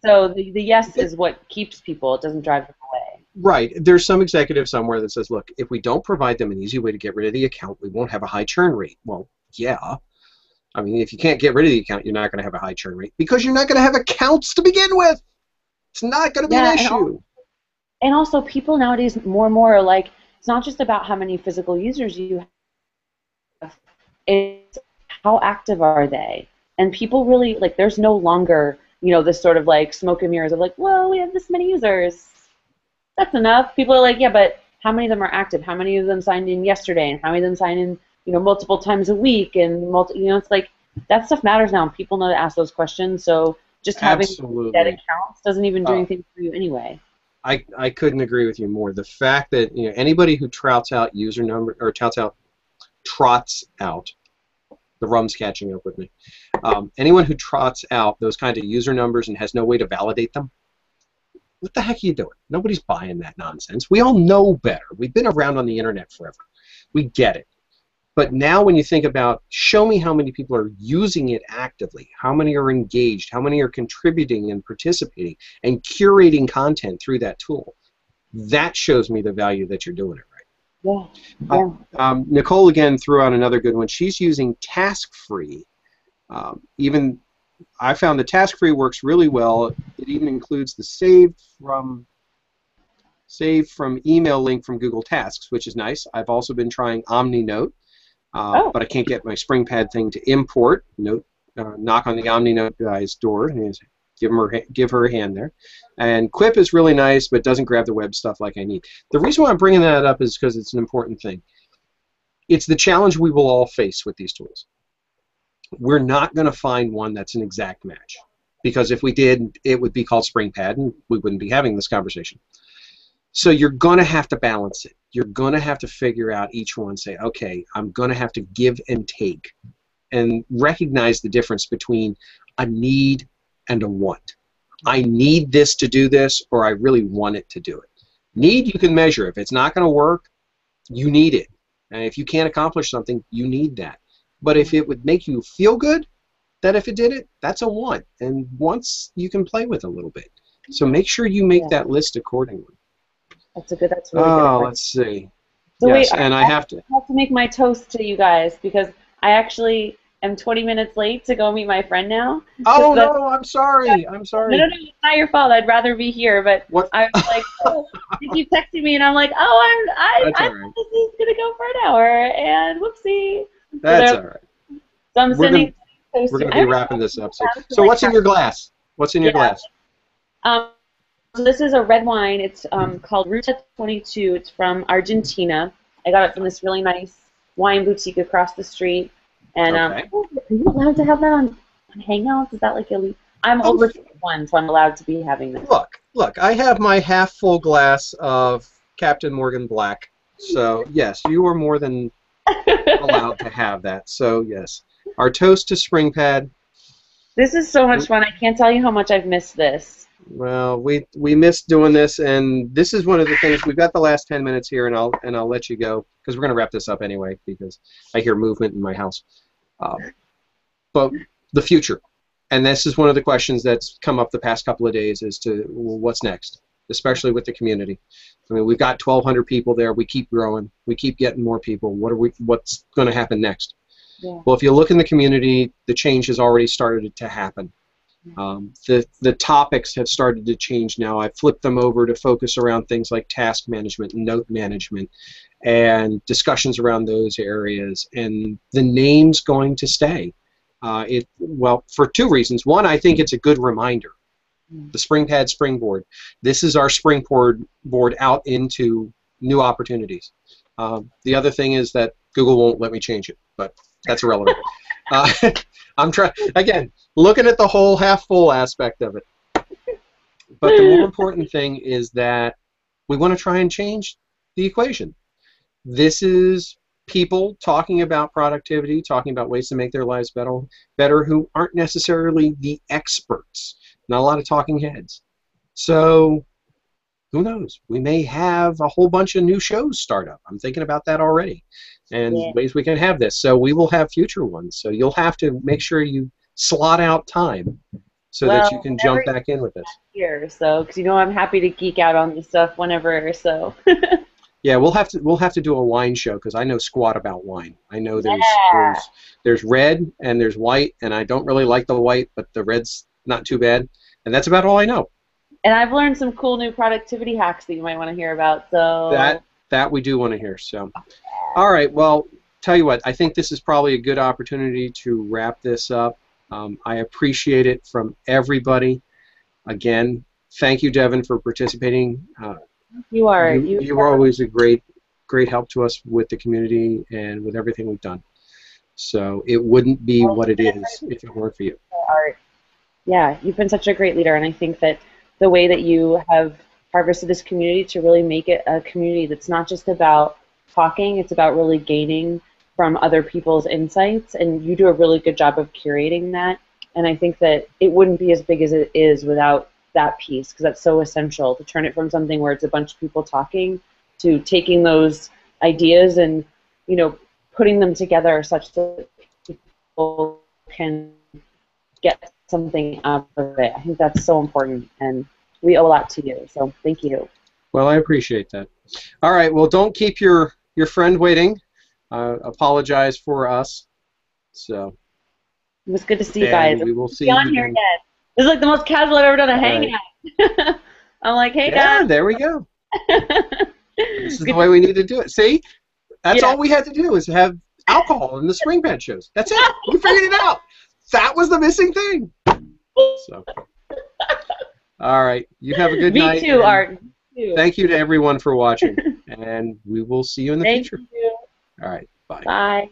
so the yes is what keeps people. It doesn't drive them away. Right. There's some executive somewhere that says, look, if we don't provide them an easy way to get rid of the account, we won't have a high churn rate. Well, yeah. I mean, if you can't get rid of the account, you're not going to have a high churn rate because you're not going to have accounts to begin with. It's not going to be an issue. And also, people nowadays more and more are like, it's not just about how many physical users you have, it's how active are they. And people really, like, there's no longer, this sort of like smoke and mirrors of like, well, we have this many users. That's enough. People are like, yeah, but how many of them are active? How many of them signed in yesterday? And how many of them sign in, multiple times a week? And, it's like, that stuff matters now. And people know to ask those questions. So just having that accounts doesn't even do anything for you anyway. I couldn't agree with you more. The fact that anybody who trots out, the rum's catching up with me. Anyone who trots out those kind of user numbers and has no way to validate them, what the heck are you doing? Nobody's buying that nonsense. We all know better. We've been around on the internet forever. We get it. But now when you think about, show me how many people are using it actively, how many are engaged, how many are contributing and participating and curating content through that tool, that shows me the value that you're doing it right. Yeah. Nicole again threw out another good one. She's using Task-Free. Even I found the Task-Free works really well. It even includes the save from email link from Google Tasks, which is nice. I've also been trying OmniNote. But I can't get my Springpad thing to import. Knock on the OmniNote guy's door and give her a hand there. And Quip is really nice, but doesn't grab the web stuff like I need. The reason why I'm bringing that up is because it's an important thing. It's the challenge we will all face with these tools. We're not going to find one that's an exact match, because if we did, it would be called Springpad, and we wouldn't be having this conversation. So you're going to have to balance it. You're going to have to figure out each one, say, okay, I'm going to have to give and take and recognize the difference between a need and a want. I need this to do this, or I really want it to do it. Need, you can measure. If it's not going to work, you need it. And if you can't accomplish something, you need that. But if it would make you feel good, that if it did it, that's a want. And wants you can play with a little bit. So make sure you make that list accordingly. That's really good. Oh, let's see. So yes, wait, and I have to make my toast to you guys because I actually am 20 minutes late to go meet my friend now. Oh, no, I'm sorry. I'm sorry. No, it's not your fault. I'd rather be here, but what? I was like, oh, you keep texting me, and I'm like, oh, I right. thought this is going to go for an hour, and whoopsie. That's all right. So I'm sending toast. We're going to be wrapping this up. So what's in your glass? What's in your glass? So this is a red wine. It's called Ruta 22. It's from Argentina. I got it from this really nice wine boutique across the street. And okay. Are you allowed to have that on Hangouts? Is that like illegal? I'm over 21, so I'm allowed to be having this. Look, I have my half-full glass of Captain Morgan Black. So, yes, you are more than allowed to have that. So, yes. Our toast to Springpad. This is so much fun. I can't tell you how much I've missed this. Well, we missed doing this, and this is one of the things. We've got the last 10 minutes here, and I'll let you go because we're going to wrap this up anyway because I hear movement in my house. But the future, and this is one of the questions that's come up the past couple of days as to well, what's next, especially with the community. I mean, we've got 1,200 people there. We keep growing. We keep getting more people. What's going to happen next? Yeah. Well, if you look in the community, the change has already started to happen. The topics have started to change now. I've flipped them over to focus around things like task management, note management, and discussions around those areas. And the name's going to stay. Well, for two reasons. One, I think it's a good reminder. The Springpad Springboard. This is our springboard out into new opportunities. The other thing is that Google won't let me change it, but that's irrelevant. I'm trying again, looking at the whole half-full aspect of it. But the more important thing is that we want to try and change the equation. This is people talking about productivity, talking about ways to make their lives better who aren't necessarily the experts. Not a lot of talking heads. So who knows? We may have a whole bunch of new shows start up. I'm thinking about that already. And ways we can have this. So we will have future ones. So you'll have to make sure you slot out time so that you can jump back in with this. Here, so because I'm happy to geek out on this stuff whenever. So. Yeah, we'll have to do a wine show because I know squat about wine. I know there's red and there's white, and I don't really like the white, but the red's not too bad, and that's about all I know. And I've learned some cool new productivity hacks that you might want to hear about. So that we do want to hear. So, all right. Well, tell you what, I think this is probably a good opportunity to wrap this up. I appreciate it from everybody. Again, thank you, Devin, for participating. You are always a great help to us with the community and with everything we've done. So it wouldn't be what it is if it weren't for you. Yeah, you've been such a great leader, and I think that the way that you have harvested this community to really make it a community that's not just about talking, it's about really gaining from other people's insights, and you do a really good job of curating that. And I think that it wouldn't be as big as it is without that piece, because that's so essential to turn it from something where it's a bunch of people talking to taking those ideas and putting them together such that people can get something out of it. I think that's so important, and we owe a lot to you, so thank you. Well, I appreciate that. All right, well, don't keep your friend waiting. Apologize for us. So it was good to see you guys. We will see you on here again. This is like the most casual I've ever done a hangout. I'm like, hey guys. Yeah, there we go. This is the way we need to do it. See? That's all we had to do is have alcohol in the Springpad shows. That's it. We figured it out. That was the missing thing. So, all right. You have a good night. Me too, Art. Thank you to everyone for watching, and we will see you in the future. Thank you. All right. Bye. Bye.